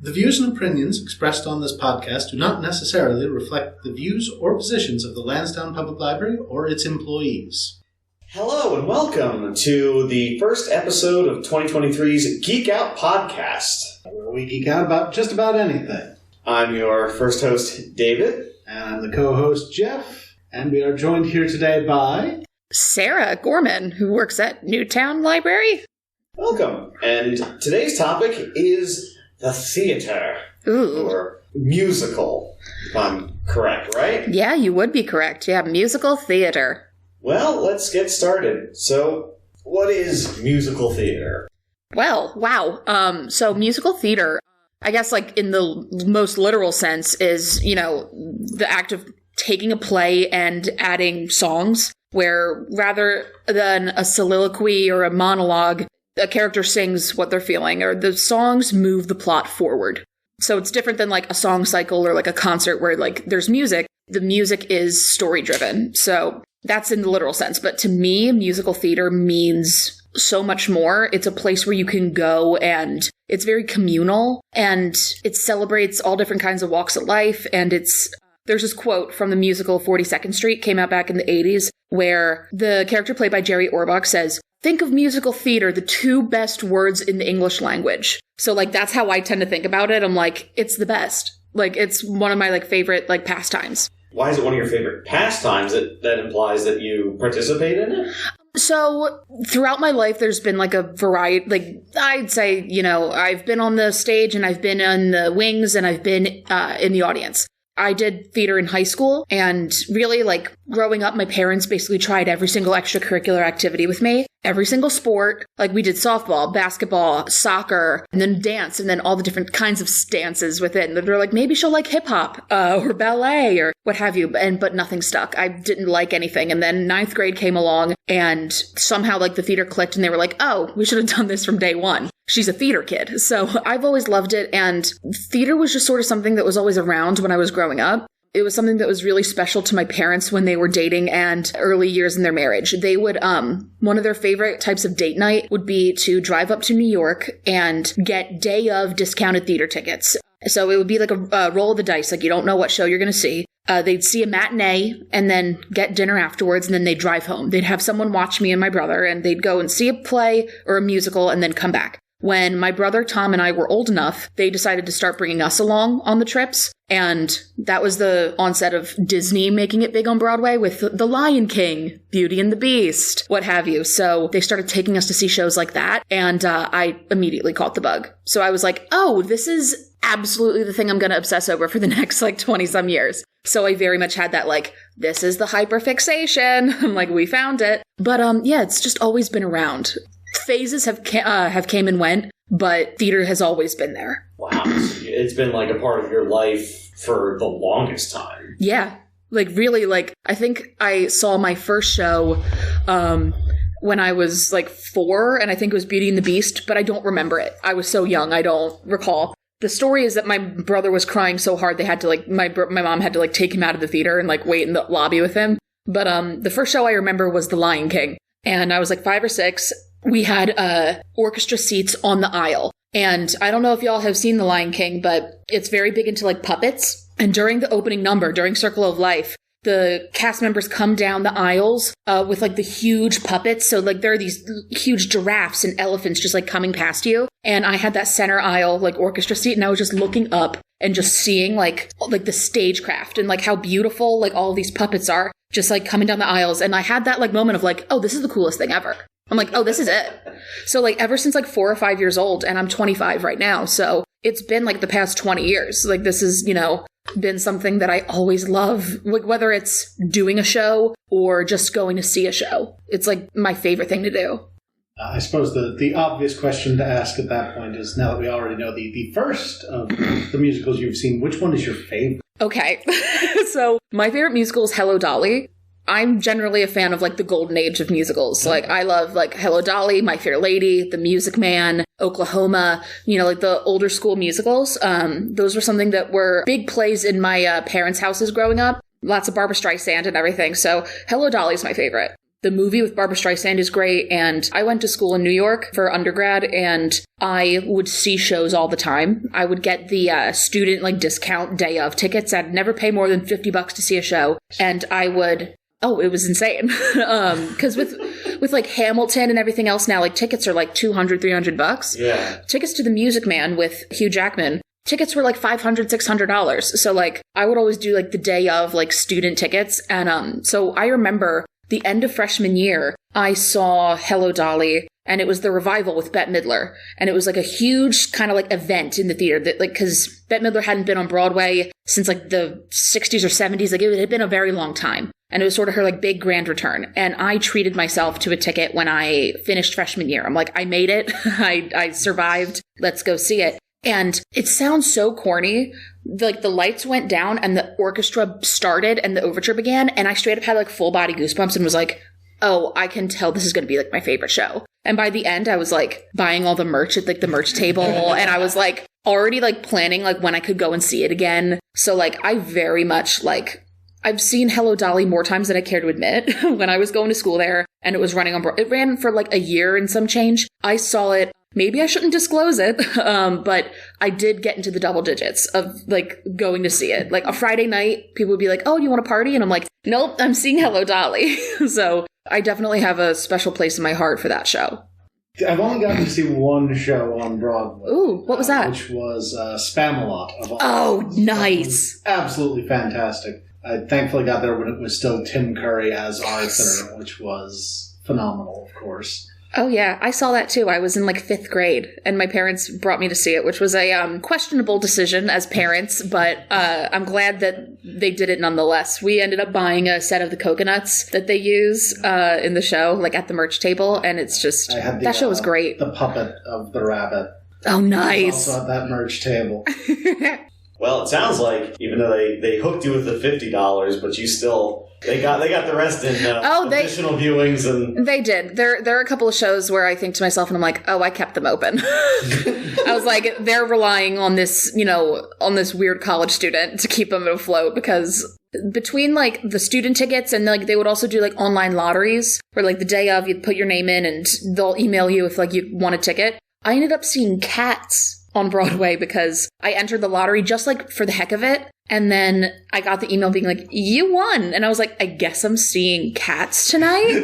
The views and opinions expressed on this podcast do not necessarily reflect the views or positions of the Lansdowne Public Library or its employees. Hello and welcome to the first episode of 2023's Geek Out podcast, where we geek out about just about anything. I'm your first host, David. And I'm the co-host, Jeff. And we are joined here today by... Sarah Gorman, who works at Newtown Library. Welcome. And today's topic is the theater. Ooh. Or musical, if I'm correct, right? Yeah, you would be correct. Yeah, musical theater. Well, let's get started. So, what is musical theater? Well, wow. So musical theater, I guess like in the most literal sense, is, the act of taking a play and adding songs, where rather than a soliloquy or a monologue, a character sings what they're feeling, or the songs move the plot forward. So it's different than like a song cycle or like a concert where like there's music. The music is story driven. So that's in the literal sense. But to me, musical theater means so much more. It's a place where you can go and it's very communal and it celebrates all different kinds of walks of life. And there's this quote from the musical 42nd Street, came out back in the 80s, where the character played by Jerry Orbach says, "Think of musical theater, the two best words in the English language." So like that's how I tend to think about it. I'm like, it's the best. Like it's one of my like favorite like pastimes. Why is it one of your favorite pastimes? That implies that you participate in it? So throughout my life, there's been like a variety, like I'd say, I've been on the stage and I've been in the wings and I've been in the audience. I did theater in high school, and really, like, growing up, my parents basically tried every single extracurricular activity with me, every single sport. Like, we did softball, basketball, soccer, and then dance, and then all the different kinds of stances within. They're like, maybe she'll like hip-hop, or ballet, or what have you, but nothing stuck. I didn't like anything, and then 9th grade came along, and somehow, like, the theater clicked, and they were like, oh, we should have done this from day one. She's a theater kid. So I've always loved it, and theater was just sort of something that was always around when I was growing up. It was something that was really special to my parents when they were dating and early years in their marriage. They would, one of their favorite types of date night would be to drive up to New York and get day of discounted theater tickets. So it would be like a roll of the dice, like you don't know what show you're going to see. They'd see a matinee and then get dinner afterwards, and then they'd drive home. They'd have someone watch me and my brother, and they'd go and see a play or a musical and then come back. When my brother Tom and I were old enough, they decided to start bringing us along on the trips. And that was the onset of Disney making it big on Broadway with The Lion King, Beauty and the Beast, what have you. So they started taking us to see shows like that. And I immediately caught the bug. So I was like, oh, this is absolutely the thing I'm going to obsess over for the next like 20 some years. So I very much had that like, this is the hyperfixation. I'm like, we found it. But yeah, it's just always been around. Phases have came and went, but theater has always been there. Wow. It's been like a part of your life for the longest time. Yeah. Like really, like I think I saw my first show when I was like 4, and I think it was Beauty and the Beast, but I don't remember it. I was so young, I don't recall. The story is that my brother was crying so hard they had to like, my mom had to like take him out of the theater and like wait in the lobby with him. But the first show I remember was The Lion King, and I was like 5 or 6. We had orchestra seats on the aisle. And I don't know if y'all have seen The Lion King, but it's very big into like puppets. And during the opening number, during Circle of Life, the cast members come down the aisles with like the huge puppets. So like there are these huge giraffes and elephants just like coming past you. And I had that center aisle like orchestra seat, and I was just looking up and just seeing like the stagecraft and like how beautiful like all of these puppets are just like coming down the aisles. And I had that like moment of like, oh, this is the coolest thing ever. I'm like, oh, this is it. So like ever since like 4 or 5 years old, and I'm 25 right now. So it's been like the past 20 years. Like this is, been something that I always love, like whether it's doing a show or just going to see a show. It's like my favorite thing to do. I suppose the obvious question to ask at that point is, now that we already know the first of the musicals you've seen, which one is your favorite? Okay. So my favorite musical is Hello, Dolly. I'm generally a fan of like the golden age of musicals. Like I love like Hello, Dolly, My Fair Lady, The Music Man, Oklahoma, like the older school musicals. Those were something that were big plays in my parents' houses growing up. Lots of Barbra Streisand and everything. So Hello, Dolly is my favorite. The movie with Barbara Streisand is great, and I went to school in New York for undergrad, and I would see shows all the time. I would get the student like discount day of tickets. I'd never pay more than $50 to see a show, and I would. Oh, it was insane. Because with like Hamilton and everything else now, like tickets are like $200, $300. Yeah. Tickets to The Music Man with Hugh Jackman. Tickets were like $500, $600. So like I would always do like the day of like student tickets. And so I remember the end of freshman year, I saw Hello Dolly, and it was the revival with Bette Midler. And it was like a huge kind of like event in the theater that like, cause Bette Midler hadn't been on Broadway since like the 60s or 70s. Like it had been a very long time. And it was sort of her like big grand return. And I treated myself to a ticket when I finished freshman year. I'm like, I made it. I survived. Let's go see it. And it sounds so corny. Like the lights went down and the orchestra started and the overture began. And I straight up had like full body goosebumps and was like, oh, I can tell this is going to be like my favorite show. And by the end, I was like buying all the merch at like the merch table. And I was like already like planning like when I could go and see it again. So like I very much like, I've seen Hello Dolly more times than I care to admit when I was going to school there and it was running on it ran for like a year and some change. I saw it. Maybe I shouldn't disclose it, but I did get into the double digits of like going to see it. Like a Friday night, people would be like, oh, do you want to party? And I'm like, nope, I'm seeing Hello Dolly. So I definitely have a special place in my heart for that show. I've only gotten to see one show on Broadway. Ooh, what was that? Which was Spamalot. Oh, nice. Absolutely fantastic. I thankfully got there when it was still Tim Curry as Arthur, which was phenomenal, of course. Oh, yeah. I saw that, too. I was in, like, 5th grade, and my parents brought me to see it, which was a questionable decision as parents, but I'm glad that they did it nonetheless. We ended up buying a set of the coconuts that they use in the show, like, at the merch table, and it's just... that show was great. The puppet of the rabbit. Oh, nice. Also at that merch table. Well, it sounds like, even though they hooked you with the $50, but you still... They got the rest in additional viewings, and they did. There are a couple of shows where I think to myself, and I'm like, oh, I kept them open. I was like, they're relying on this, on this weird college student to keep them afloat, because between like the student tickets and like they would also do like online lotteries where like the day of you'd put your name in and they'll email you if like you want a ticket. I ended up seeing Cats on Broadway because I entered the lottery just like for the heck of it. And then I got the email being like, you won. And I was like, I guess I'm seeing Cats tonight.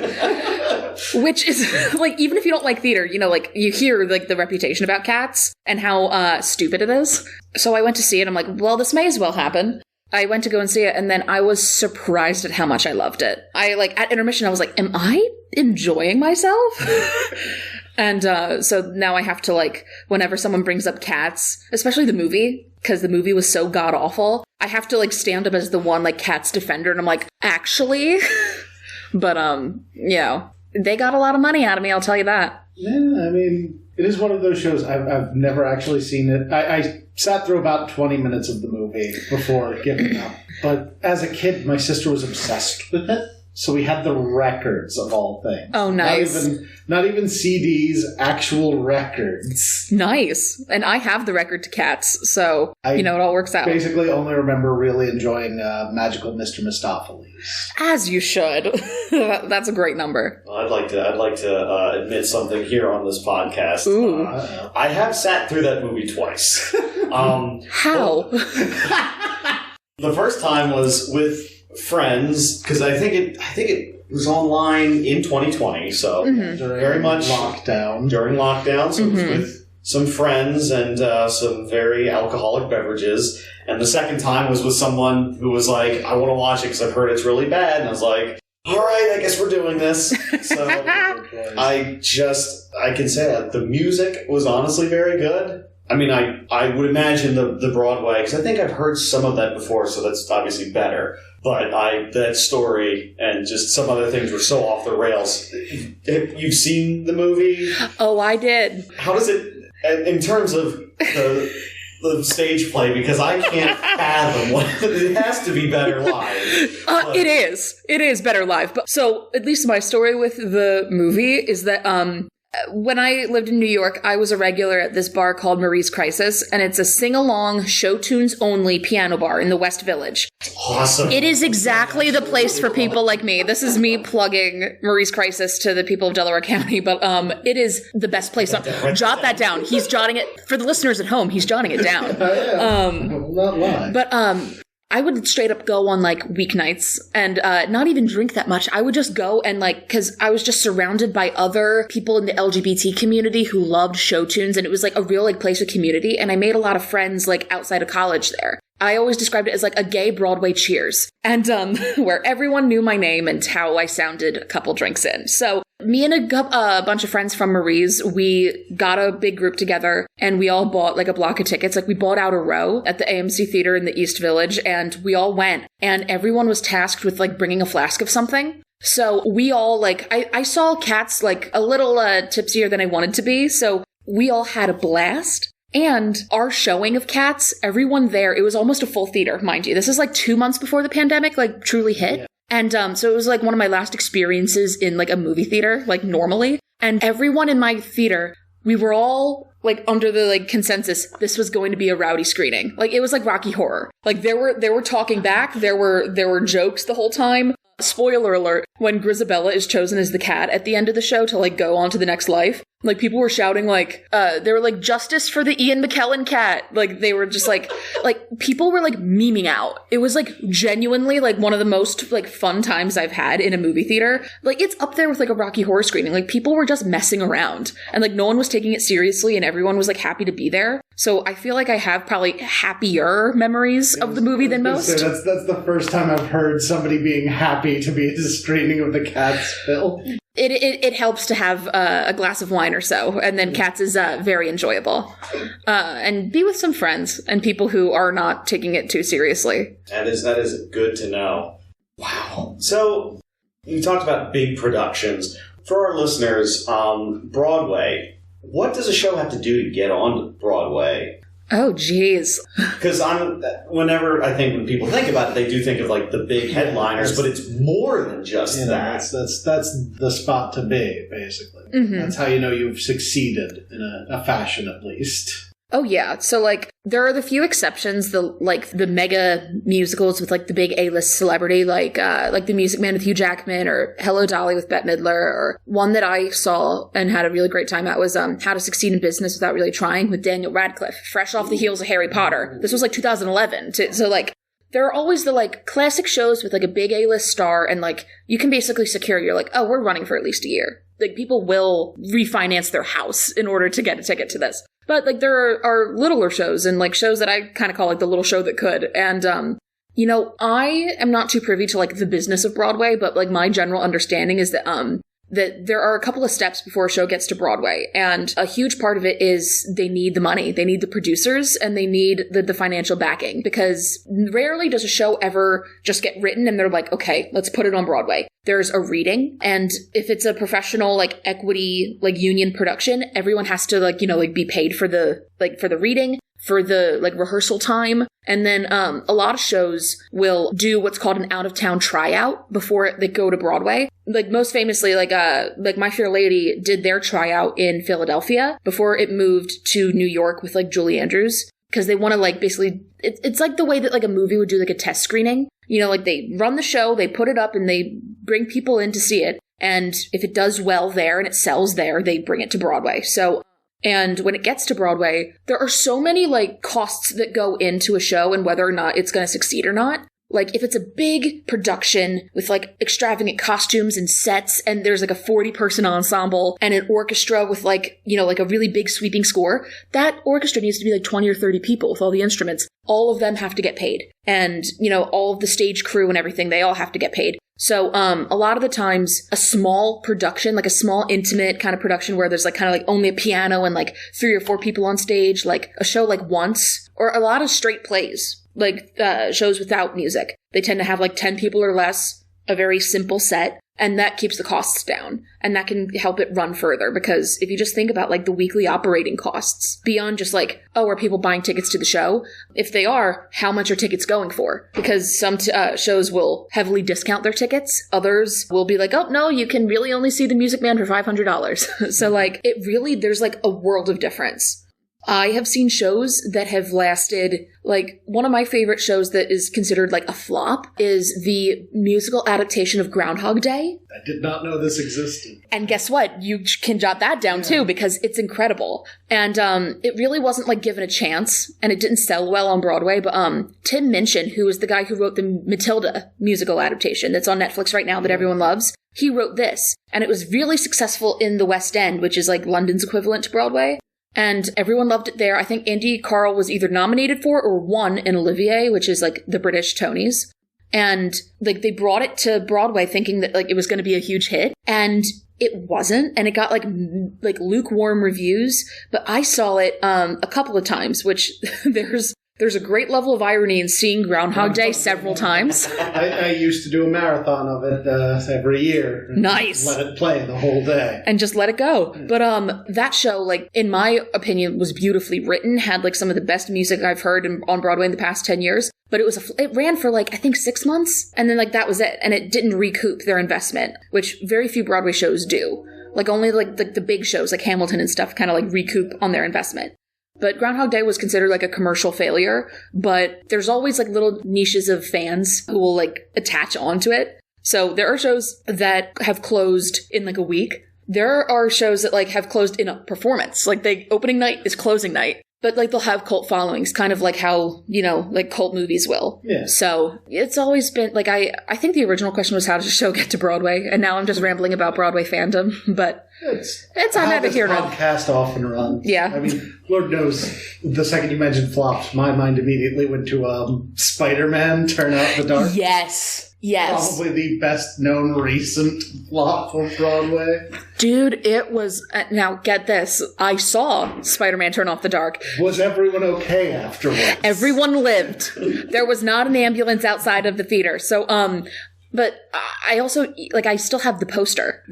Which is like, even if you don't like theater, like you hear like the reputation about Cats and how stupid it is. So I went to see it. I'm like, well, this may as well happen. I went to go and see it. And then I was surprised at how much I loved it. I like at intermission, I was like, am I enjoying myself? And so now I have to like, whenever someone brings up Cats, especially the movie, because the movie was so god-awful, I have to like stand up as the one like Cats defender, and I'm like, actually? But they got a lot of money out of me, I'll tell you that. Yeah, I mean, it is one of those shows. I've never actually seen it. I sat through about 20 minutes of the movie before giving up. But as a kid, my sister was obsessed with it. So we had the records of all things. Oh, nice. Not even CDs, actual records. Nice. And I have the record to Cats, so, it all works out. Basically only remember really enjoying Magical Mr. Mistopheles. As you should. That's a great number. Well, I'd like to admit something here on this podcast. Ooh. I have sat through that movie twice. How? The first time was with friends, because I think it was online in 2020, so very much during lockdown. So it was with some friends and some very alcoholic beverages. And the second time was with someone who was like, I want to watch it because I've heard it's really bad. And I was like, all right, I guess we're doing this. So I can say that the music was honestly very good. I mean, I would imagine the Broadway, because I think I've heard some of that before, so that's obviously better. But that story and just some other things were so off the rails. You've seen the movie? Oh, I did. How does it, in terms of the stage play, because I can't fathom what it has to be better live. It is better live. But so at least my story with the movie is that When I lived in New York, I was a regular at this bar called Marie's Crisis, and it's a sing-along, show tunes only piano bar in the West Village. Awesome. It is exactly the place for people like me. This is me plugging Marie's Crisis to the people of Delaware County, but it is the best place. Jot that down. He's jotting it. For the listeners at home, he's jotting it down. Not lying. But I would straight up go on like weeknights and not even drink that much. I would just go and like, because I was just surrounded by other people in the LGBT community who loved show tunes, and it was like a real like place of community. And I made a lot of friends like outside of college there. I always described it as like a gay Broadway Cheers, and where everyone knew my name and how I sounded a couple drinks in. So me and a bunch of friends from Marie's, we got a big group together and we all bought like a block of tickets. Like we bought out a row at the AMC Theater in the East Village, and we all went, and everyone was tasked with like bringing a flask of something. So we all like, I saw Cats like a little tipsier than I wanted to be. So we all had a blast. And our showing of Cats, everyone there, it was almost a full theater, mind you. This is like 2 months before the pandemic like truly hit. Yeah. And so it was like one of my last experiences in like a movie theater, like normally. And everyone in my theater, we were all like under the like consensus, this was going to be a rowdy screening. Like it was like Rocky Horror. Like there were talking back, there were jokes the whole time. Spoiler alert, when Grisabella is chosen as the cat at the end of the show to like go on to the next life, like people were shouting like they were like, justice for the Ian McKellen cat. Like they were just like people were like memeing out. It was like genuinely like one of the most like fun times I've had in a movie theater. Like it's up there with like a Rocky Horror screening. Like people were just messing around, and like no one was taking it seriously, and everyone was like happy to be there. So I feel like I have probably happier memories of the movie than most. So that's the first time I've heard somebody being happy to be at the screening of the Cats film. It helps to have a glass of wine or so, and then Cats is very enjoyable. And be with some friends and people who are not taking it too seriously. That is good to know. Wow. So you talked about big productions. For our listeners, Broadway, what does a show have to do to get on Broadway? Oh, geez. Because whenever I think when people think about it, they do think of like the big headliners, but it's more than just that. That's the spot to be, basically. Mm-hmm. That's how you know you've succeeded in a fashion, at least. Oh yeah, so like there are the few exceptions, the mega musicals with like the big A-list celebrity, like The Music Man with Hugh Jackman, or Hello Dolly with Bette Midler, or one that I saw and had a really great time at was How to Succeed in Business Without Really Trying with Daniel Radcliffe, fresh off the heels of Harry Potter. This was like 2011, so like there are always the like classic shows with like a big A-list star, and like you can basically secure, you're like, oh, we're running for at least a year. Like people will refinance their house in order to get a ticket to this. But like there are littler shows, and like shows that I kind of call like the little show that could. And you know, I am not too privy to like the business of Broadway, but like my general understanding is that that there are a couple of steps before a show gets to Broadway. And a huge part of it is they need the money. They need the producers, and they need the financial backing, because rarely does a show ever just get written and they're like, okay, let's put it on Broadway. There's a reading. And if it's a professional, like equity, like union production, everyone has to like, you know, like be paid for the reading, for the like rehearsal time. And then a lot of shows will do what's called an out-of-town tryout before they go to Broadway. Like most famously, like My Fair Lady did their tryout in Philadelphia before it moved to New York with like Julie Andrews, because they want to like basically, it's like the way that like a movie would do like a test screening. You know, like they run the show, they put it up, and they bring people in to see it. And if it does well there and it sells there, they bring it to Broadway. So, and when it gets to Broadway, there are so many like costs that go into a show and whether or not it's going to succeed or not. Like if it's a big production with like extravagant costumes and sets, and there's like a 40-person ensemble and an orchestra with like, you know, like a really big sweeping score, that orchestra needs to be like 20 or 30 people with all the instruments. All of them have to get paid. And, you know, all of the stage crew and everything, they all have to get paid. So a lot of the times a small production, like a small intimate kind of production where there's like kind of like only a piano and like 3 or 4 people on stage, like a show like Once, or a lot of straight plays, like shows without music. They tend to have like 10 people or less, a very simple set, and that keeps the costs down, and that can help it run further, because if you just think about like the weekly operating costs beyond just like, oh, are people buying tickets to the show? If they are, how much are tickets going for? Because some shows will heavily discount their tickets. Others will be like, oh, no, you can really only see The Music Man for $500. So like it really, there's like a world of difference. I have seen shows that have lasted, like, one of my favorite shows that is considered like a flop is the musical adaptation of Groundhog Day. I did not know this existed. And guess what? You can jot that down too, because it's incredible. And it really wasn't like given a chance, and it didn't sell well on Broadway, but Tim Minchin, who is the guy who wrote the Matilda musical adaptation that's on Netflix right now that everyone loves, he wrote this. And it was really successful in the West End, which is like London's equivalent to Broadway. And everyone loved it there. I think Andy Carl was either nominated for or won an Olivier, which is like the British Tonys. And like they brought it to Broadway thinking that like it was going to be a huge hit, and it wasn't. And it got like lukewarm reviews. But I saw it a couple of times, which there's a great level of irony in seeing Groundhog Day several times. I used to do a marathon of it every year. Nice. Let it play the whole day. And just let it go. But that show, like, in my opinion, was beautifully written, had like some of the best music I've heard on Broadway in the past 10 years. But it ran for like, I think 6 months. And then like that was it. And it didn't recoup their investment, which very few Broadway shows do. Like only like the big shows like Hamilton and stuff kind of like recoup on their investment. But Groundhog Day was considered like a commercial failure, but there's always like little niches of fans who will like attach onto it. So there are shows that have closed in like a week. There are shows that like have closed in a performance. Like the opening night is closing night, but like they'll have cult followings, kind of like how, you know, like cult movies will. Yeah. So it's always been like, I think the original question was how does a show get to Broadway? And now I'm just rambling about Broadway fandom, but it's I'm never here. Podcast often runs. Yeah. I mean, Lord knows, the second you mentioned flops, my mind immediately went to Spider-Man Turn Out the Dark. Yes. Probably the best known recent flop of Broadway. Dude, it was... now, get this. I saw Spider-Man Turn Off the Dark. Was everyone okay afterwards? Everyone lived. There was not an ambulance outside of the theater. So, but I also... like, I still have the poster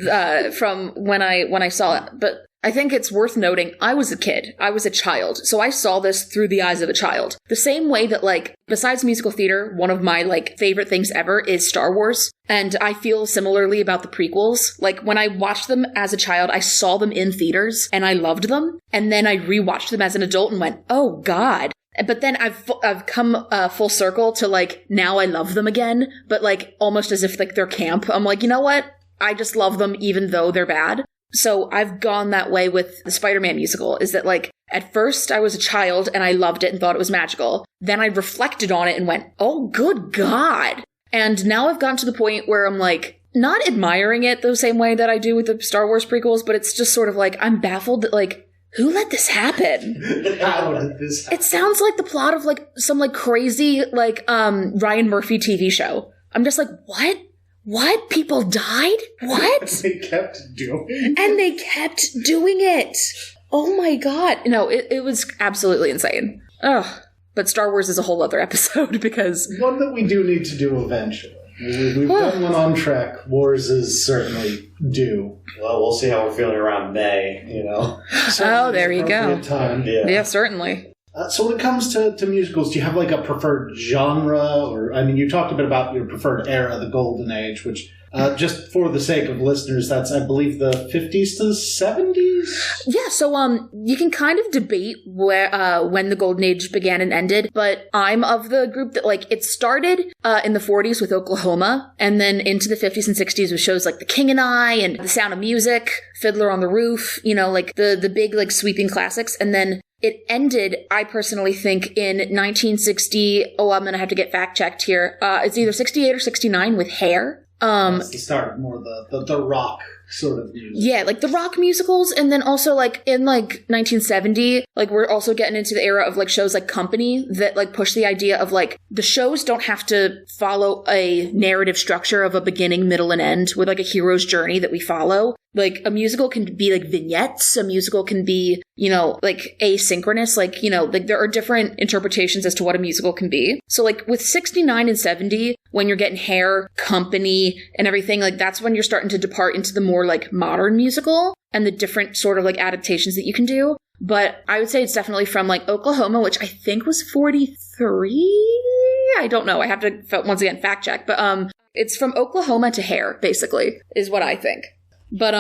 from when I saw it. But I think it's worth noting, I was a kid. I was a child. So I saw this through the eyes of a child. The same way that, like, besides musical theater, one of my, like, favorite things ever is Star Wars. And I feel similarly about the prequels. Like, when I watched them as a child, I saw them in theaters, and I loved them. And then I rewatched them as an adult and went, oh, God. But then I've come full circle to, like, now I love them again. But, like, almost as if, like, they're camp. I'm like, you know what? I just love them even though they're bad. So I've gone that way with the Spider-Man musical, is that, like, at first I was a child and I loved it and thought it was magical. Then I reflected on it and went, oh, good God. And now I've gotten to the point where I'm, like, not admiring it the same way that I do with the Star Wars prequels, but it's just sort of like, I'm baffled that, like, who let this happen? How did this happen? It sounds like the plot of, like, some, like, crazy, like, Ryan Murphy TV show. I'm just like, what? What? People died? What? They kept doing it. And they kept doing it. Oh my God. No, it was absolutely insane. Ugh. But Star Wars is a whole other episode because... one that we do need to do eventually. We've done one on Trek. Wars is certainly due. Well, we'll see how we're feeling around May, you know. Oh, there you go. Time. Yeah, certainly. So when it comes to musicals, do you have like a preferred genre? Or, I mean, you talked a bit about your preferred era, the Golden Age, which, just for the sake of listeners, that's, I believe, the 50s to 70s? Yeah, so you can kind of debate where when the Golden Age began and ended, but I'm of the group that, like, it started in the 40s with Oklahoma, and then into the 50s and 60s with shows like The King and I, and The Sound of Music, Fiddler on the Roof, you know, like the big, like, sweeping classics, and then it ended, I personally think, in 1960. Oh, I'm going to have to get fact-checked here. It's either 68 or 69 with Hair. That's the start of more the rock sort of music. Yeah, like the rock musicals. And then also, like, in, like, 1970, like, we're also getting into the era of, like, shows like Company that, like, push the idea of, like, the shows don't have to follow a narrative structure of a beginning, middle, and end with, like, a hero's journey that we follow. Like, a musical can be, like, vignettes. A musical can be, like, asynchronous. Like, like, there are different interpretations as to what a musical can be. So, like, with 69 and 70, when you're getting Hair, Company, and everything, like, that's when you're starting to depart into the more, like, modern musical and the different sort of, like, adaptations that you can do. But I would say it's definitely from, like, Oklahoma, which I think was 43? I don't know. I have to, once again, fact check. But it's from Oklahoma to Hair, basically, is what I think. But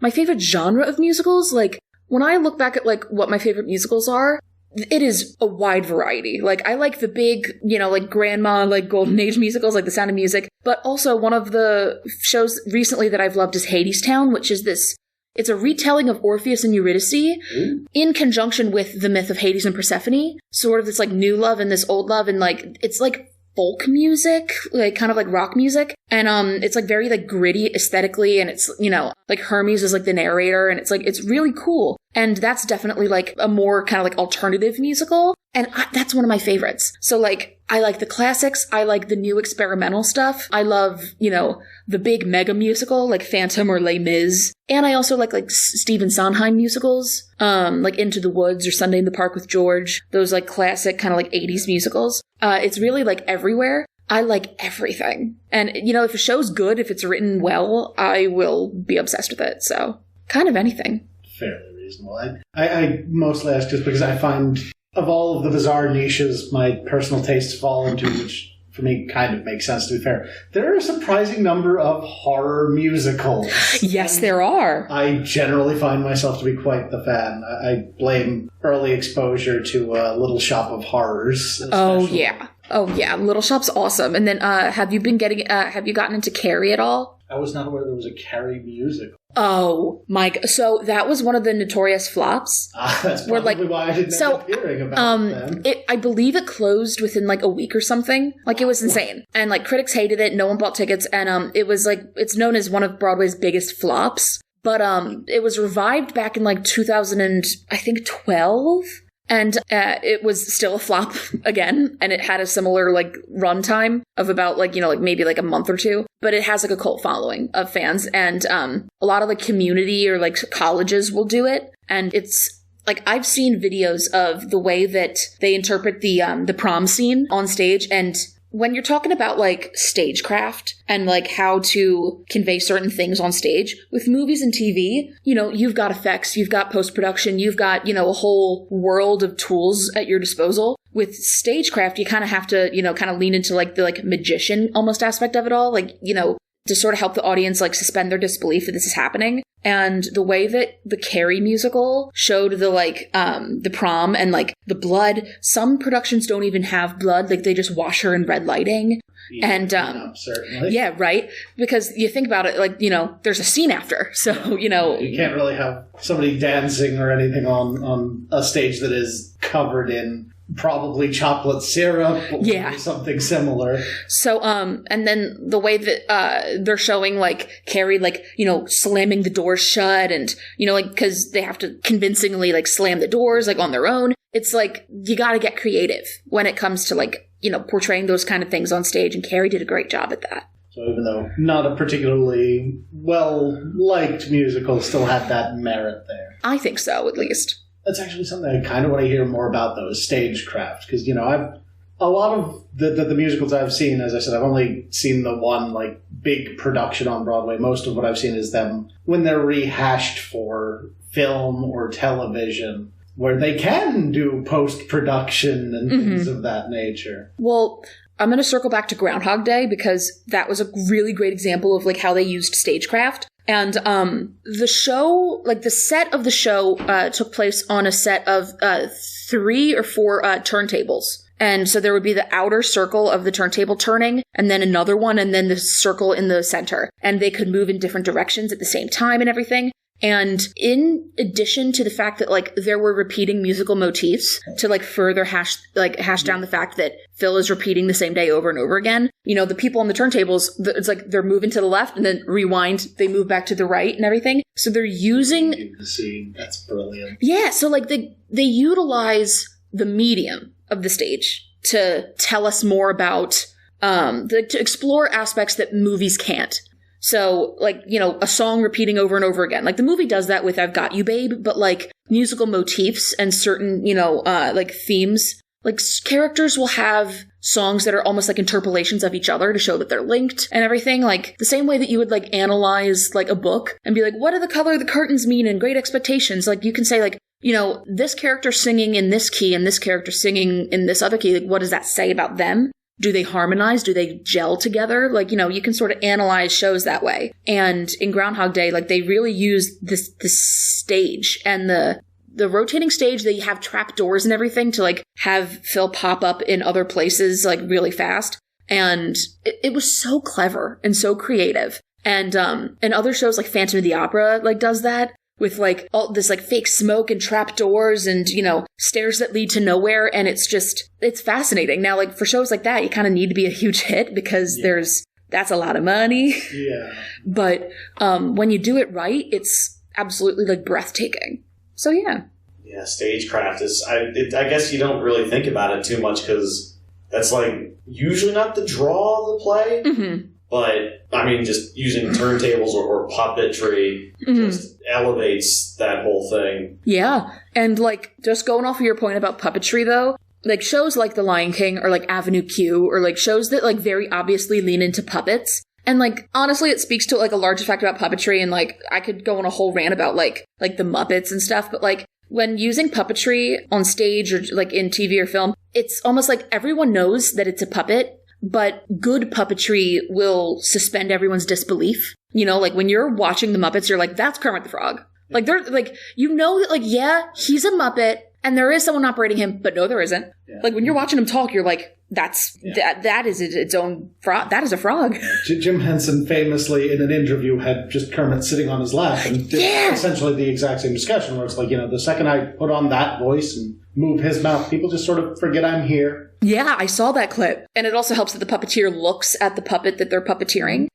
my favorite genre of musicals, like, when I look back at, like, what my favorite musicals are, it is a wide variety. Like, I like the big, like, grandma, like, golden age musicals, like The Sound of Music. But also, one of the shows recently that I've loved is Hadestown, which is it's a retelling of Orpheus and Eurydice in conjunction with the myth of Hades and Persephone. Sort of this, like, new love and this old love, and, like, it's, like, folk music, like, kind of like rock music. And it's, like, very, like, gritty aesthetically, and it's, like, Hermes is, like, the narrator, and it's, like, it's really cool. And that's definitely, like, a more kind of, like, alternative musical. And that's one of my favorites. So, like, I like the classics. I like the new experimental stuff. I love, the big mega musical, like Phantom or Les Mis. And I also like Stephen Sondheim musicals, like Into the Woods or Sunday in the Park with George. Those, like, classic kind of, like, 80s musicals. It's really, like, everywhere. I like everything. And, if a show's good, if it's written well, I will be obsessed with it. So, kind of anything. Fairly reasonable. I mostly ask just because I find, of all of the bizarre niches my personal tastes fall into, which for me kind of makes sense, to be fair, there are a surprising number of horror musicals. Yes, there are. I generally find myself to be quite the fan. I blame early exposure to Little Shop of Horrors. Especially. Oh yeah, Little Shop's awesome. And then have you gotten into Carrie at all? I was not aware there was a Carrie musical. Oh my god! So that was one of the notorious flops. That's probably why I didn't end up hearing about it. I believe it closed within, like, a week or something. Like, it was insane, and, like, critics hated it. No one bought tickets, and it was, like, it's known as one of Broadway's biggest flops. But it was revived back in, like, 2012. And it was still a flop again, and it had a similar, like, runtime of about, like, like, maybe, like, a month or two. But it has, like, a cult following of fans, and a lot of, like, community or, like, colleges will do it. And it's, like, I've seen videos of the way that they interpret the prom scene on stage, and when you're talking about, like, stagecraft and, like, how to convey certain things on stage, with movies and TV, you've got effects, you've got post-production, you've got, a whole world of tools at your disposal. With stagecraft, you kind of have to, kind of lean into, like, the, like, magician almost aspect of it all, like, to sort of help the audience, like, suspend their disbelief that this is happening. And the way that the Carrie musical showed the, like, the prom and, like, the blood, some productions don't even have blood, like, they just wash her in red lighting. Yeah, and, certainly. Yeah, right? Because you think about it, like, there's a scene after, so, You can't really have somebody dancing or anything on a stage that is covered in probably chocolate syrup or something similar. So, and then the way that they're showing, like, Carrie, like, slamming the doors shut and, like, because they have to convincingly, like, slam the doors, like, on their own. It's like, you gotta get creative when it comes to, like, portraying those kind of things on stage, and Carrie did a great job at that. So even though not a particularly well-liked musical, still had that merit there. I think so, at least. That's actually something I kind of want to hear more about, though, is stagecraft. Because, a lot of the musicals I've seen, as I said, I've only seen the one, like, big production on Broadway. Most of what I've seen is them when they're rehashed for film or television, where they can do post-production and things of that nature. Well, I'm going to circle back to Groundhog Day, because that was a really great example of, like, how they used stagecraft. And the show, like, the set of the show took place on a set of 3 or 4 turntables. And so there would be the outer circle of the turntable turning, and then another one, and then the circle in the center. And they could move in different directions at the same time and everything. And in addition to the fact that, like, there were repeating musical motifs to, like, further hash down the fact that Phil is repeating the same day over and over again, the people on the turntables, it's like they're moving to the left and then rewind, they move back to the right and everything. So they're using the scene. That's brilliant. Yeah, so, like, they utilize the medium of the stage to tell us more about to explore aspects that movies can't. So, like, you know, a song repeating over and over again. Like, the movie does that with I've Got You, Babe, but, like, musical motifs and certain, you know, like, themes. Like, characters will have songs that are almost like interpolations of each other to show that they're linked and everything. Like, the same way that you would, like, analyze, like, a book and be like, what do the color of the curtains mean in Great Expectations? Like, you can say, like, you know, this character singing in this key and this character singing in this other key. Like, what does that say about them? Do they harmonize? Do they gel together? Like, you know, you can sort of analyze shows that way. And in Groundhog Day, like, they really use this stage and the rotating stage. They have trap doors and everything to, like, have Phil pop up in other places, like, really fast. And it was so clever and so creative. And other shows like Phantom of the Opera, like, does that with, like, all this, like, fake smoke and trap doors and, you know, stairs that lead to nowhere. And it's fascinating. Now, like, for shows like that, you kind of need to be a huge hit because that's a lot of money. Yeah. But when you do it right, it's absolutely, like, breathtaking. So, yeah. Yeah, stagecraft is, I guess you don't really think about it too much because that's, like, usually not the draw of the play. Mm-hmm. But, I mean, just using turntables or puppetry just elevates that whole thing. Yeah. And, like, just going off of your point about puppetry, though, like, shows like The Lion King or, like, Avenue Q or, like, shows that, like, very obviously lean into puppets. And, like, honestly, it speaks to, like, a large fact about puppetry. And, like, I could go on a whole rant about, like the Muppets and stuff. But, like, when using puppetry on stage or, like, in TV or film, it's almost like everyone knows that it's a puppet. But good puppetry will suspend everyone's disbelief. You know, like, when you're watching the Muppets, you're like, that's Kermit the Frog. Like, they're, like, you know that, like, yeah, he's a Muppet, and there is someone operating him, but no, there isn't. Yeah. Like, when you're watching him talk, you're like, that is its own frog. That is a frog. Jim Henson famously, in an interview, had just Kermit sitting on his lap and did essentially the exact same discussion, where it's like, you know, the second I put on that voice and move his mouth, people just sort of forget I'm here. Yeah, I saw that clip. And it also helps that the puppeteer looks at the puppet that they're puppeteering.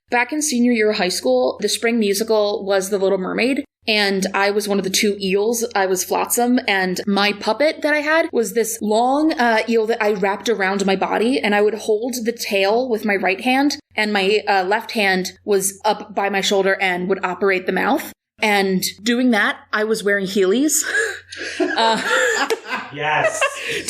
Back in senior year of high school, the spring musical was The Little Mermaid. And I was one of the two eels. I was Flotsam. And my puppet that I had was this long eel that I wrapped around my body. And I would hold the tail with my right hand. And my left hand was up by my shoulder and would operate the mouth. And doing that, I was wearing Heelys. Yes.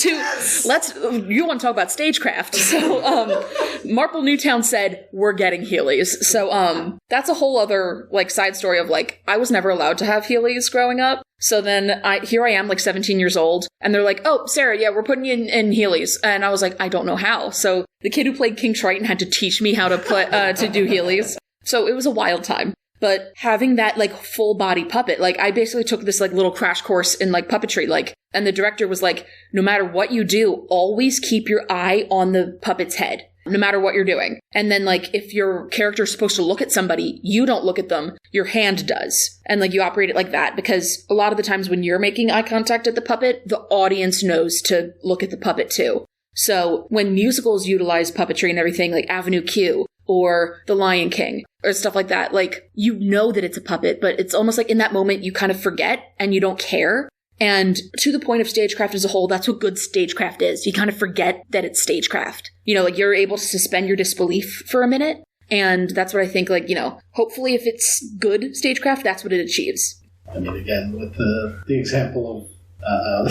You want to talk about stagecraft. So, Marple Newtown said, we're getting Heelys. So, that's a whole other, like, side story of, like, I was never allowed to have Heelys growing up. So then here I am, like, 17 years old. And they're like, oh, Sarah, yeah, we're putting you in Heelys. And I was like, I don't know how. So the kid who played King Triton had to teach me how to to do Heelys. So it was a wild time. But having that, like, full body puppet, like, I basically took this, like, little crash course in, like, puppetry, like, and the director was like, no matter what you do, always keep your eye on the puppet's head, no matter what you're doing. And then, like, if your character's supposed to look at somebody, you don't look at them, your hand does. And, like, you operate it like that, because a lot of the times when you're making eye contact at the puppet, the audience knows to look at the puppet too. So when musicals utilize puppetry and everything, like Avenue Q, or The Lion King, or stuff like that, like, you know that it's a puppet, but it's almost like in that moment you kind of forget and you don't care. And to the point of stagecraft as a whole, that's what good stagecraft is. You kind of forget that it's stagecraft. You know, like, you're able to suspend your disbelief for a minute. And that's what I think, like, you know, hopefully if it's good stagecraft, that's what it achieves. I mean, again, with the example of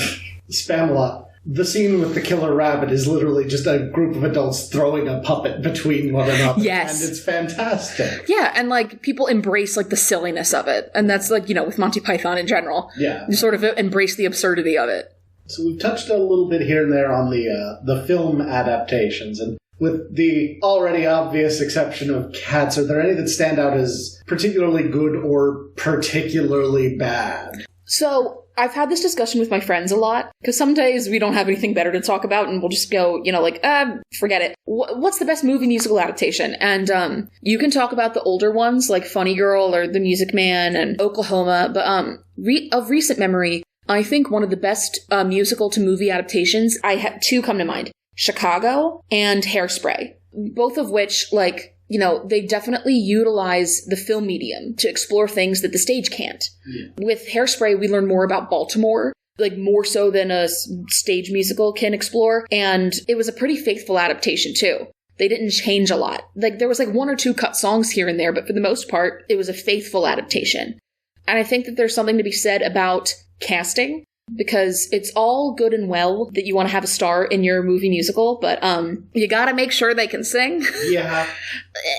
Spamalot, the scene with the killer rabbit is literally just a group of adults throwing a puppet between one another. Yes. And it's fantastic. Yeah, and, like, people embrace, like, the silliness of it. And that's, like, you know, with Monty Python in general. Yeah. You sort of embrace the absurdity of it. So we've touched a little bit here and there on the film adaptations. And with the already obvious exception of Cats, are there any that stand out as particularly good or particularly bad? So I've had this discussion with my friends a lot, because some days we don't have anything better to talk about, and we'll just go, you know, like, forget it. What's the best movie musical adaptation? And you can talk about the older ones, like Funny Girl or The Music Man and Oklahoma, but of recent memory, I think one of the best musical to movie adaptations, I have two come to mind: Chicago and Hairspray, both of which, like, you know, they definitely utilize the film medium to explore things that the stage can't. Yeah. With Hairspray, we learn more about Baltimore, like, more so than a stage musical can explore. And it was a pretty faithful adaptation, too. They didn't change a lot. Like, there was like 1 or 2 cut songs here and there, but for the most part, it was a faithful adaptation. And I think that there's something to be said about casting, because it's all good and well that you want to have a star in your movie musical, but you gotta make sure they can sing. Yeah.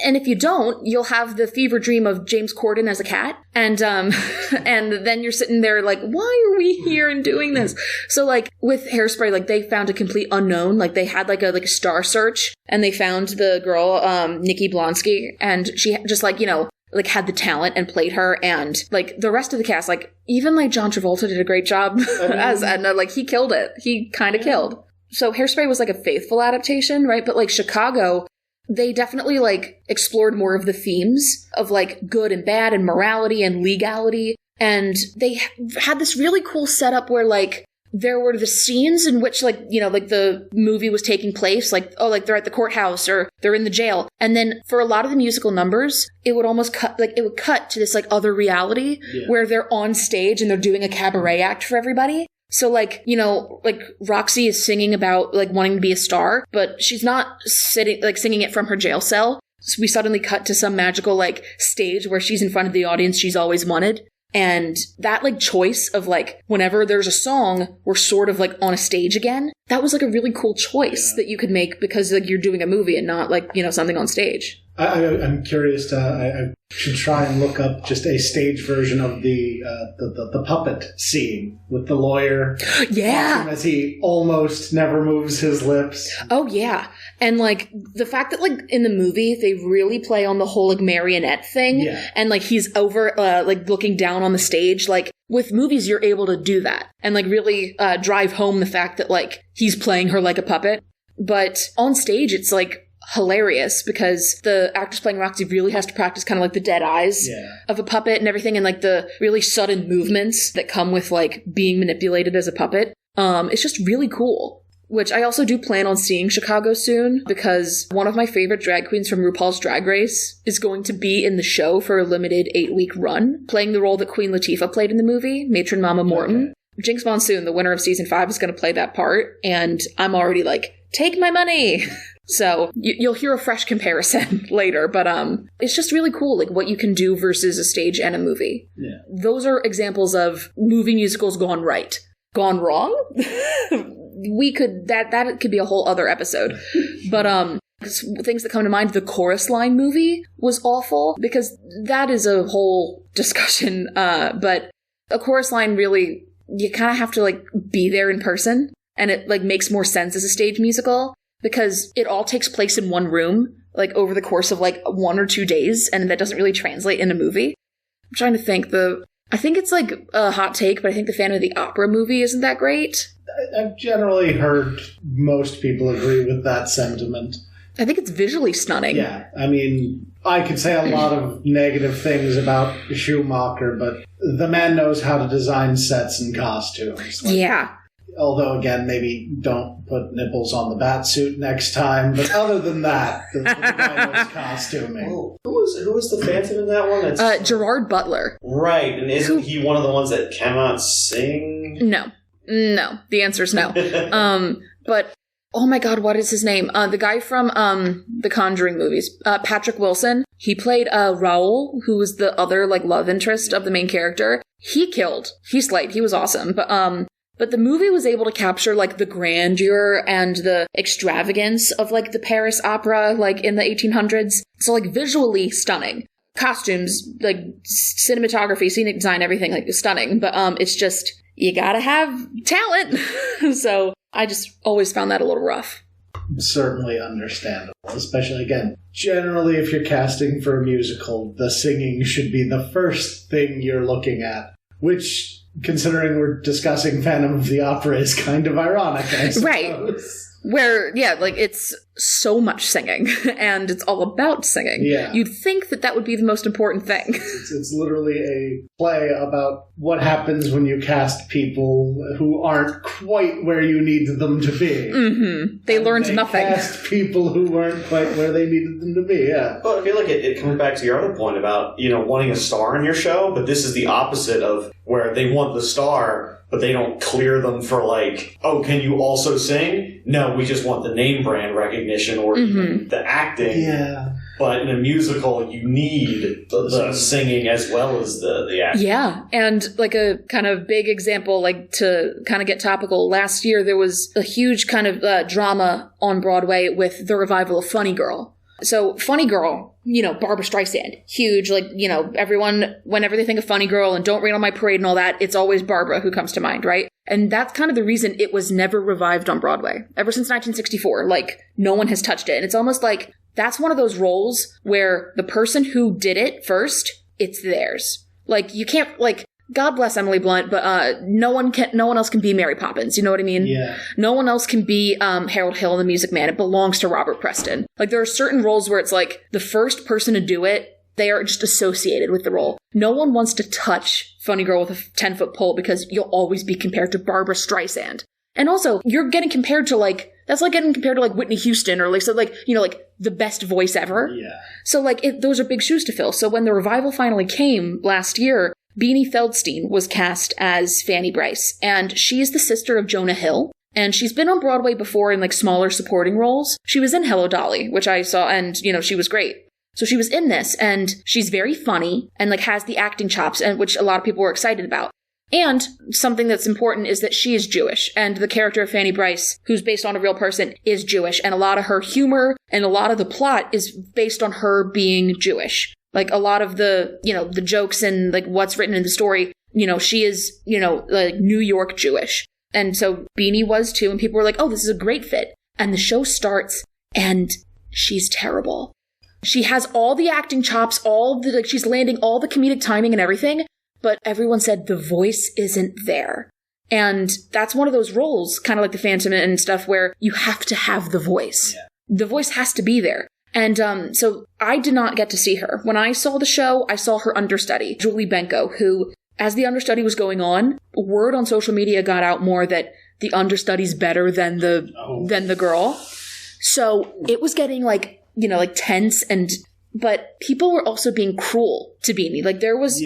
And if you don't, you'll have the fever dream of James Corden as a cat, and and then you're sitting there like, why are we here and doing this? So like with Hairspray, like they found a complete unknown. Like they had like a star search, and they found the girl Nikki Blonsky, and she just like, you know, like had the talent and played her, and like the rest of the cast, like even like John Travolta did a great job as Edna. Like he killed it. He kind of killed. So Hairspray was like a faithful adaptation, right? But like Chicago, they definitely like explored more of the themes of like good and bad and morality and legality. And they had this really cool setup where like there were the scenes in which, like, you know, like the movie was taking place, like, oh, like they're at the courthouse or they're in the jail. And then for a lot of the musical numbers, it would almost cut to this like other reality where they're on stage and they're doing a cabaret act for everybody. So like, you know, like Roxy is singing about like wanting to be a star, but she's not singing it from her jail cell. So we suddenly cut to some magical like stage where she's in front of the audience she's always wanted. And that like choice of like whenever there's a song, we're sort of like on a stage again. That was like a really cool choice that you could make because like you're doing a movie and not like, you know, something on stage. I'm curious I should try and look up just a stage version of the puppet scene with the lawyer. Yeah. As he almost never moves his lips. Oh, yeah. And like the fact that like in the movie, they really play on the whole like marionette thing. Yeah. And like he's over like looking down on the stage. Like with movies, you're able to do that and like really drive home the fact that like he's playing her like a puppet. But on stage, it's like hilarious because the actress playing Roxy really has to practice kind of like the dead eyes of a puppet and everything, and like the really sudden movements that come with like being manipulated as a puppet. It's just really cool. Which I also do plan on seeing Chicago soon because one of my favorite drag queens from RuPaul's Drag Race is going to be in the show for a limited 8-week run, playing the role that Queen Latifah played in the movie, Matron Mama Morton. Okay. Jinx Monsoon, the winner of season 5, is going to play that part, and I'm already like, take my money! So you'll hear a fresh comparison later, but it's just really cool, like what you can do versus a stage and a movie. Yeah. Those are examples of movie musicals gone right. Gone wrong? That could be a whole other episode. But things that come to mind, the Chorus Line movie was awful because that is a whole discussion. But a chorus line really, you kind of have to like be there in person, and it like makes more sense as a stage musical. Because it all takes place in one room, like over the course of like 1 or 2 days, and that doesn't really translate in a movie. I'm trying to think. I think it's like a hot take, but I think the Phantom of the Opera movie isn't that great. I've generally heard most people agree with that sentiment. I think it's visually stunning. Yeah, I mean, I could say a lot of negative things about Schumacher, but the man knows how to design sets and costumes. Like, yeah. Although, again, maybe don't put nipples on the bat suit next time. But other than that, the guy knows costuming. Oh, who was the Phantom in that one? Gerard Butler. Right, and isn't he one of the ones that cannot sing? No. The answer is no. But, oh my god, what is his name? The guy from the Conjuring movies, Patrick Wilson. He played Raoul, who was the other like love interest of the main character. He killed. He slayed. He was awesome. But the movie was able to capture, like, the grandeur and the extravagance of, like, the Paris opera, like, in the 1800s. So, like, visually stunning. Costumes, like, cinematography, scenic design, everything, like, stunning. But it's just, you gotta have talent. So I just always found that a little rough. Certainly understandable. Especially, again, generally if you're casting for a musical, the singing should be the first thing you're looking at. Which, considering we're discussing Phantom of the Opera, is kind of ironic, I suppose. Right. Where, yeah, like, it's so much singing, and it's all about singing. Yeah. You'd think that would be the most important thing. It's literally a play about what happens when you cast people who aren't quite where you need them to be. Mm-hmm. They learned nothing. Cast people who weren't quite where they needed them to be, yeah. Well, I feel like it comes back to your other point about, wanting a star in your show, but this is the opposite of where they want the star, but they don't clear them for like, oh, can you also sing? No, we just want the name brand recognition or even the acting. Yeah. But in a musical, you need the singing as well as the acting. Yeah. And like a kind of big example, like to kind of get topical, last year there was a huge kind of drama on Broadway with the revival of Funny Girl. So Funny Girl, you know, Barbra Streisand, huge, like, you know, everyone, whenever they think of Funny Girl and Don't Rain on My Parade and all that, it's always Barbara who comes to mind, right? And that's kind of the reason it was never revived on Broadway. Ever since 1964, like, no one has touched it. And it's almost like that's one of those roles where the person who did it first, it's theirs. Like, you can't, like, God bless Emily Blunt, but no one else can be Mary Poppins. You know what I mean? Yeah. No one else can be Harold Hill in The Music Man. It belongs to Robert Preston. Like, there are certain roles where it's like the first person to do it, they are just associated with the role. No one wants to touch Funny Girl with a 10-foot pole because you'll always be compared to Barbra Streisand. And also, you're getting compared to like, that's like getting compared to like Whitney Houston or like, so like, you know, like the best voice ever. Yeah. So like, those are big shoes to fill. So when the revival finally came last year, Beanie Feldstein was cast as Fanny Brice, and she's the sister of Jonah Hill, and she's been on Broadway before in like smaller supporting roles. She was in Hello Dolly, which I saw, and you know, she was great. So she was in this, and she's very funny and like has the acting chops, and which a lot of people were excited about. And something that's important is that she is Jewish, and the character of Fanny Brice, who's based on a real person, is Jewish, and a lot of her humor and a lot of the plot is based on her being Jewish. Like, a lot of the, you know, the jokes and, like, what's written in the story, you know, she is, you know, like, New York Jewish. And so Beanie was, too, and people were like, oh, this is a great fit. And the show starts, and she's terrible. She has all the acting chops, all the, like, she's landing all the comedic timing and everything, but everyone said the voice isn't there. And that's one of those roles, kind of like the Phantom and stuff, where you have to have the voice. Yeah. The voice has to be there. And so I did not get to see her. When I saw the show, I saw her understudy, Julie Benko, who, as the understudy was going on, word on social media got out more that the understudy's better than the girl. So it was getting like, you know, like tense, but people were also being cruel to Beanie. Like there was,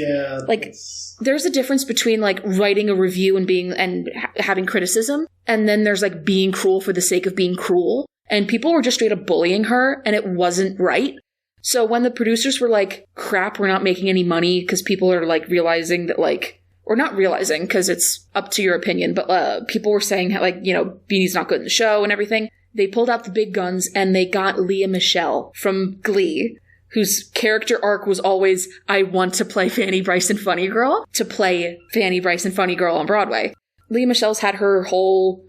there's a difference between like writing a review and having criticism, and then there's like being cruel for the sake of being cruel. And people were just straight up bullying her, and it wasn't right. So when the producers were like, crap, we're not making any money because people are like realizing that like, or not realizing because it's up to your opinion, but people were saying like, you know, Beanie's not good in the show and everything. They pulled out the big guns and they got Leah Michele from Glee, whose character arc was always, I want to play Fanny Brice and Funny Girl, to play Fanny Brice and Funny Girl on Broadway. Leah Michele's had her whole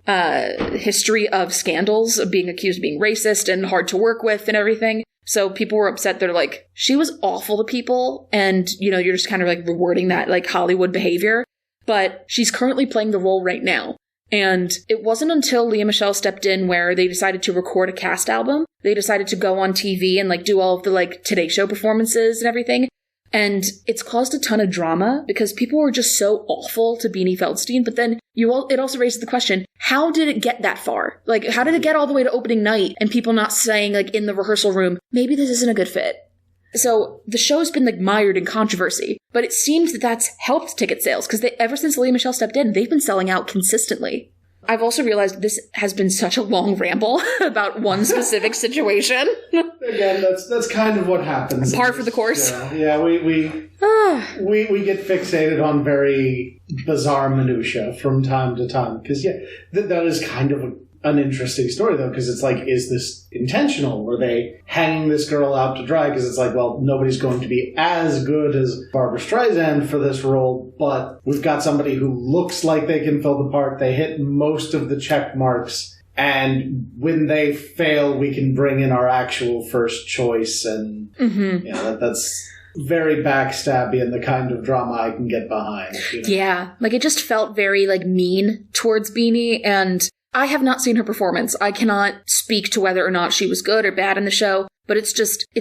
history of scandals, of being accused of being racist and hard to work with and everything. So people were upset. They're like, she was awful to people. And, you know, you're just kind of like rewarding that like Hollywood behavior. But she's currently playing the role right now. And it wasn't until Leah Michele stepped in where they decided to record a cast album. They decided to go on TV and like do all of the like Today Show performances and everything. And it's caused a ton of drama because people were just so awful to Beanie Feldstein. But then it also raises the question, how did it get that far? Like, how did it get all the way to opening night and people not saying, like, in the rehearsal room, maybe this isn't a good fit? So the show's been, like, mired in controversy. But it seems that that's helped ticket sales because ever since Leah Michele stepped in, they've been selling out consistently. I've also realized this has been such a long ramble about one specific situation. Again, that's kind of what happens. Par for the course. Yeah, we get fixated on very bizarre minutia from time to time. Because, that is kind of an interesting story, though, because it's like, is this intentional? Were they hanging this girl out to dry? Because it's like, well, nobody's going to be as good as Barbra Streisand for this role, but we've got somebody who looks like they can fill the part. They hit most of the check marks, and when they fail, we can bring in our actual first choice, and that's very backstabby and the kind of drama I can get behind. You know? Yeah, like it just felt very like mean towards Beanie, and I have not seen her performance. I cannot speak to whether or not she was good or bad in the show, but it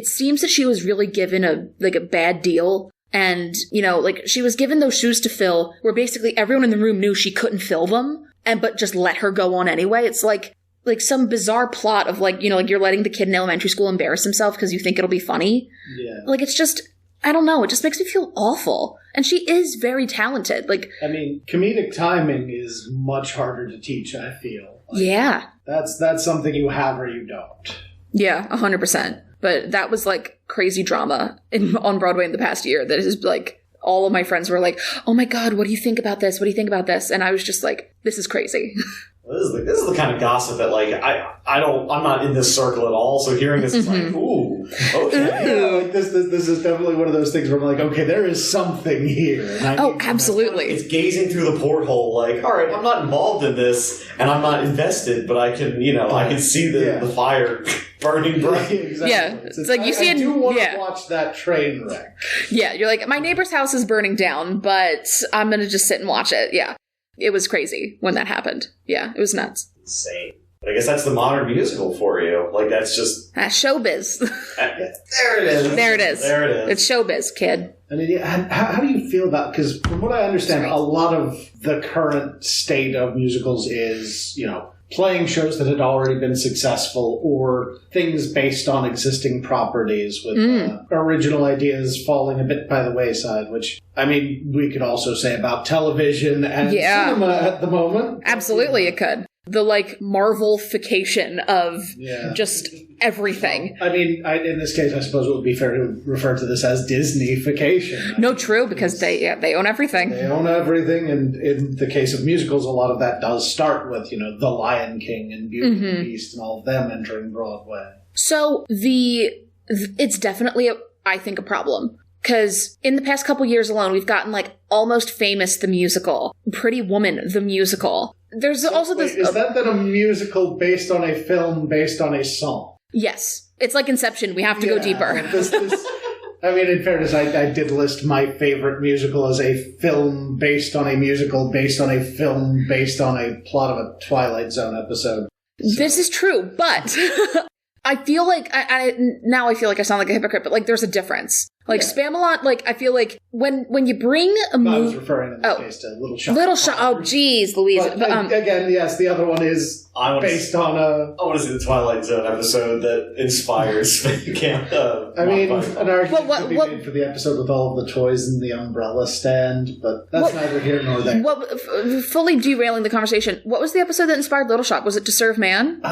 seems that she was really given a bad deal. And, you know, like she was given those shoes to fill where basically everyone in the room knew she couldn't fill them but just let her go on anyway. It's like some bizarre plot of like, you know, like you're letting the kid in elementary school embarrass himself because you think it'll be funny. Yeah. Like it's just, I don't know. It just makes me feel awful. And she is very talented. Like, I mean, comedic timing is much harder to teach, I feel. Like, yeah. That's something you have or you don't. Yeah, 100%. But that was like crazy drama on Broadway in the past year that is like, all of my friends were like, oh my God, what do you think about this? What do you think about this? And I was just like, this is crazy. This is the kind of gossip that, like, I'm not in this circle at all, so hearing this is like, ooh, okay. Yeah, like this is definitely one of those things where I'm like, okay, there is something here. And absolutely. It's gazing through the porthole, like, all right, I'm not involved in this, and I'm not invested, but I can, I can see the fire burning bright. Exactly. Yeah, it's like you see I do want to yeah. watch that train wreck. Yeah, you're like, my neighbor's house is burning down, but I'm going to just sit and watch it. Yeah. It was crazy when that happened. Yeah, it was nuts. Insane. I guess that's the modern musical for you. Like, that's just... showbiz. There it is. There it is. There it is. It's showbiz, kid. I mean, how do you feel about... Because from what I understand, a lot of the current state of musicals is, playing shows that had already been successful or things based on existing properties with original ideas falling a bit by the wayside, which, I mean, we could also say about television and cinema at the moment. Absolutely, it could. The, like, Marvel-fication of just everything. I mean, in this case, I suppose it would be fair to refer to this as Disney-fication. No, true, because they own everything. They own everything, and in the case of musicals, a lot of that does start with, The Lion King and Beauty and the Beast and all of them entering Broadway. So, it's definitely, I think, a problem. Because in the past couple years alone, we've gotten, like, Almost Famous the musical, Pretty Woman the musical. There's also this... Is that then a musical based on a film based on a song? Yes. It's like Inception. We have to go deeper. I mean, in fairness, I did list my favorite musical as a film based on a musical based on a film based on a plot of a Twilight Zone episode. So. This is true, but I feel like... now I feel like I sound like a hypocrite, but, like, there's a difference. Like, Spamalot, like, I feel like when you bring a movie... I was referring in this case to Little Shop. Little Shop. Oh, geez, Louise. But, again, yes, the other one is based on a... I want to see the Twilight Zone episode that inspires camp. I mean, an argument could be made for the episode with all of the toys and the umbrella stand, but that's neither here nor there. Fully derailing the conversation, what was the episode that inspired Little Shop? Was it To Serve Man?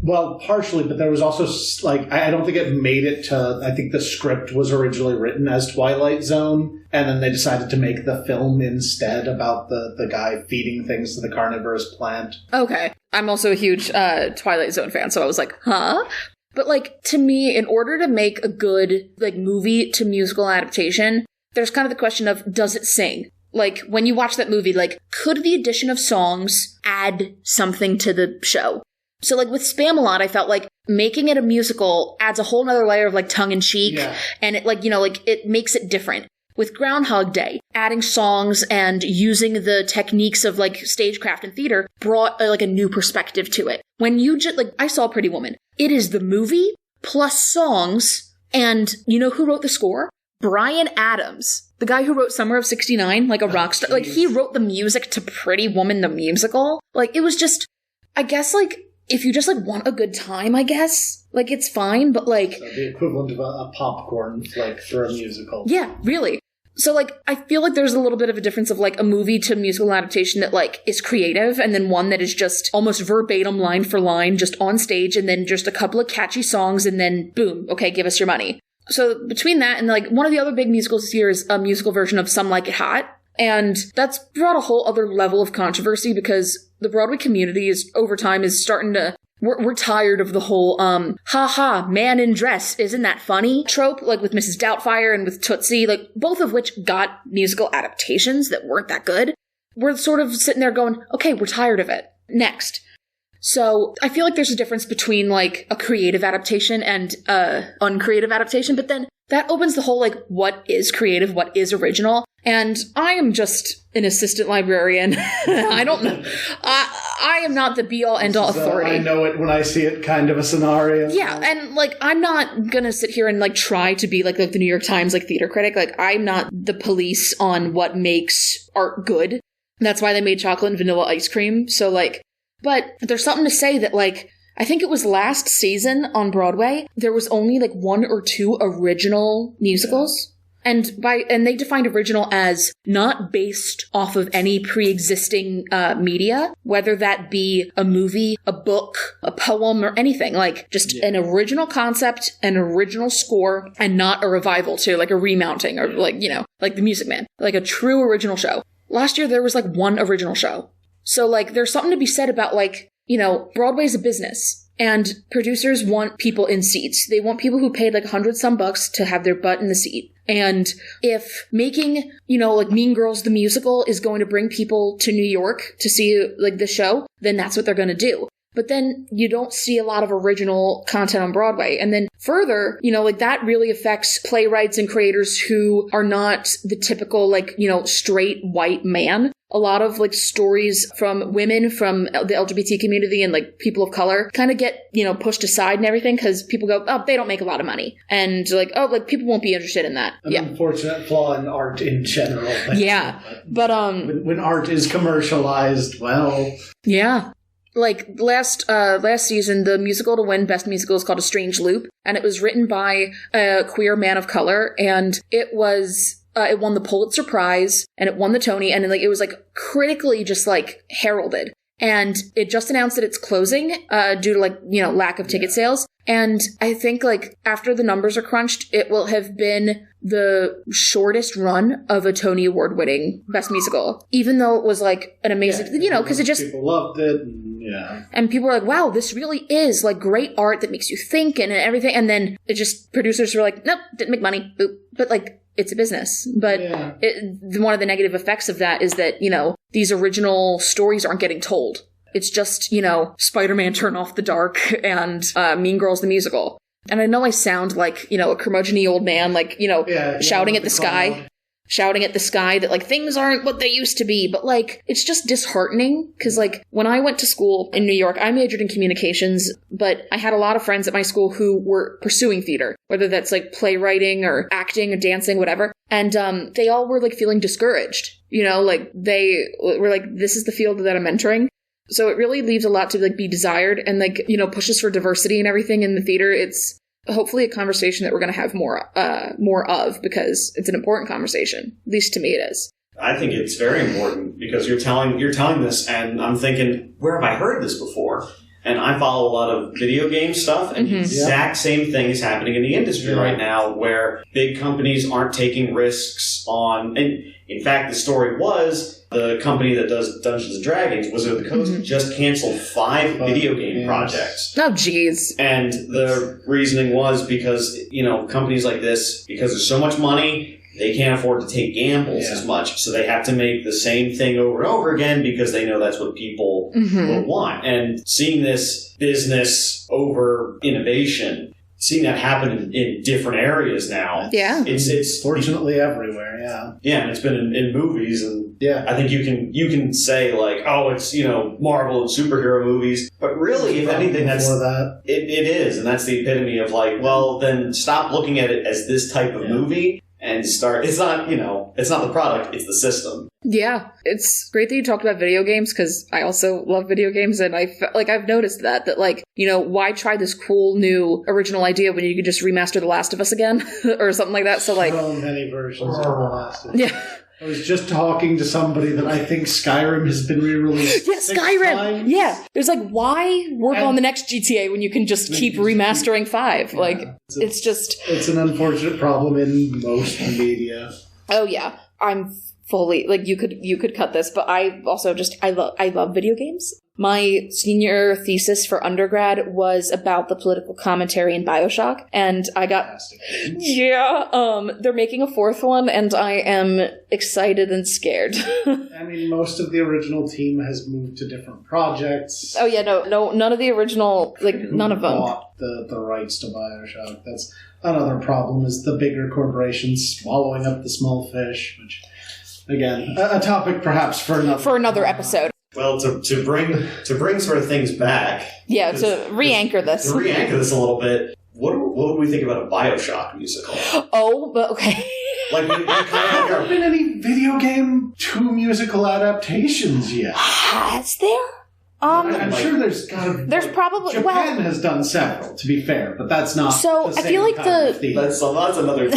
Well, partially, but there was also, like, I don't think it made it to... I think the script was originally written as Twilight Zone, and then they decided to make the film instead about the guy feeding things to the carnivorous plant. Okay. I'm also a huge Twilight Zone fan, so I was like, huh? But, like, to me, in order to make a good, like, movie to musical adaptation, there's kind of the question of, does it sing? Like, when you watch that movie, like, could the addition of songs add something to the show? So, like, with Spamalot, I felt like making it a musical adds a whole nother layer of, like, tongue-in-cheek, and it, like, it makes it different. With Groundhog Day, adding songs and using the techniques of, like, stagecraft and theater brought, like, a new perspective to it. When you just, like, I saw Pretty Woman. It is the movie plus songs, and you know who wrote the score? Bryan Adams. The guy who wrote Summer of 69, like a rock star. Like, he wrote the music to Pretty Woman the musical. Like, it was just, I guess, like, if you just, like, want a good time, I guess, like, it's fine, but, like... So the equivalent of a popcorn flick for a musical. Yeah, really. So, like, I feel like there's a little bit of a difference of, like, a movie to musical adaptation that, like, is creative, and then one that is just almost verbatim, line for line, just on stage, and then just a couple of catchy songs, and then, boom, okay, give us your money. So, between that and, like, one of the other big musicals this year is a musical version of Some Like It Hot, and that's brought a whole other level of controversy because the Broadway community is, over time, is starting to... We're tired of the whole, man in dress, isn't that funny trope, like with Mrs. Doubtfire and with Tootsie, like both of which got musical adaptations that weren't that good. We're sort of sitting there going, okay, we're tired of it. Next. So I feel like there's a difference between like a creative adaptation and uncreative adaptation, but then that opens the whole like what is creative, what is original. And I am just an assistant librarian. I don't know. I am not the be-all, end-all authority. I know it when I see it kind of a scenario. Yeah, and like I'm not gonna sit here and like try to be like the New York Times like theater critic. Like I'm not the police on what makes art good. That's why they made chocolate and vanilla ice cream. So like, but there's something to say that like, I think it was last season on Broadway, there was only like 1 or 2 original musicals. And they defined original as not based off of any pre-existing media, whether that be a movie, a book, a poem, or anything. Like, just an original concept, an original score, and not a revival too, like a remounting, or like, you know, like The Music Man. Like a true original show. Last year, there was like one original show. So, like, there's something to be said about, like, you know, Broadway's a business. And producers want people in seats. They want people who paid like $100 to have their butt in the seat. And if making, you know, like Mean Girls the musical is going to bring people to New York to see like the show, then that's what they're going to do. But then you don't see a lot of original content on Broadway. And then further, you know, like that really affects playwrights and creators who are not the typical, like, you know, straight white man. A lot of like stories from women from the LGBT community and like people of color kind of get, you know, pushed aside and everything because people go, oh, they don't make a lot of money. And like, oh, like people won't be interested in that. An unfortunate flaw in art in general. Yeah. But when art is commercialized, well. Yeah. Like last season, the musical to win Best Musical is called A Strange Loop, and it was written by a queer man of color, and it was it won the Pulitzer Prize, and it won the Tony, and like it was like critically just like heralded. And it just announced that it's closing due to like, you know, lack of ticket sales. And I think like after the numbers are crunched, it will have been the shortest run of a Tony Award winning Best Musical, even though it was like an amazing, you know, because it just people loved it. And people were like, wow, this really is like great art that makes you think and everything. And then it just producers were like, nope, didn't make money. Boop. But like, it's a business. But one of the negative effects of that is that, you know, these original stories aren't getting told. It's just, you know, Spider-Man Turn Off the Dark and Mean Girls the musical. And I know I sound like, you know, a curmudgeon-y old man, like, you know, shouting at the sky. Shouting at the sky that, like, things aren't what they used to be. But, like, it's just disheartening. Because, like, when I went to school in New York, I majored in communications. But I had a lot of friends at my school who were pursuing theater. Whether that's, like, playwriting or acting or dancing, whatever. And they all were, like, feeling discouraged. You know, like, they were like, this is the field that I'm entering. So it really leaves a lot to, like, be desired. And, like, you know, pushes for diversity and everything in the theater. It's hopefully a conversation that we're going to have more of, because it's an important conversation. At least to me it is. I think it's very important because you're telling this, and I'm thinking, where have I heard this before? And I follow a lot of video game stuff, and the exact same thing is happening in the industry right now, where big companies aren't taking risks on. And in fact, the story was the company that does Dungeons and Dragons, Wizard of the Coast, just canceled 5 video game projects. Oh, jeez. And the reasoning was because, you know, companies like this, because there's so much money, they can't afford to take gambles as much. So they have to make the same thing over and over again because they know that's what people will want. And seeing this business over innovation, seeing that happen in different areas now. Yeah. It's fortunately everywhere, Yeah, and it's been in movies, and I think you can say like, oh, it's, you know, Marvel and superhero movies, but really, if anything, it is, and that's the epitome of like, well, then stop looking at it as this type of movie and start. It's not, you know, it's not the product, it's the system. Yeah, it's great that you talked about video games, because I also love video games, and I've noticed that like, you know, why try this cool new original idea when you could just remaster The Last of Us again or something like that? So like, so many versions of The Last of Us. Yeah. I was just talking to somebody that I think Skyrim has been re-released. Yeah, Skyrim. Yeah, there's like, why work on the next GTA when you can just keep remastering 5? Yeah, like, it's an unfortunate problem in most media. Oh yeah, I'm fully like, you could cut this, but I also I love video games. My senior thesis for undergrad was about the political commentary in BioShock, and I got they're making a 4th one, and I am excited and scared. I mean, most of the original team has moved to different projects. Oh yeah, no, none of the original, like, none of them bought the rights to BioShock. That's another problem, is the bigger corporations swallowing up the small fish, which, again, a topic perhaps for another episode. Well, to bring sort of things back. Yeah, to re-anchor this. To re-anchor this a little bit, what do we think about a BioShock musical? Oh, but okay. Like, we kind of have there been any video game 2 musical adaptations yet? Has there? I'm sure there's probably Japan has done several, to be fair, but that's not. So the same I feel like that's another.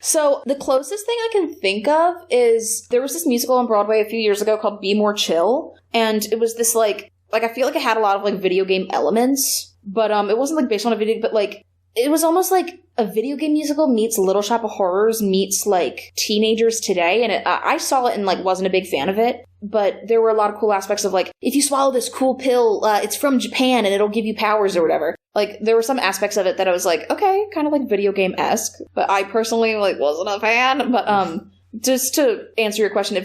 So the closest thing I can think of is there was this musical on Broadway a few years ago called Be More Chill. And it was this like I feel like it had a lot of like video game elements, but it wasn't like based on a video, but like it was almost like a video game musical meets Little Shop of Horrors meets like teenagers today. And I saw it and like wasn't a big fan of it, but there were a lot of cool aspects of like, if you swallow this cool pill, it's from Japan and it'll give you powers or whatever. Like there were some aspects of it that I was like, okay, kind of like video game-esque, but I personally like wasn't a fan. But just to answer your question,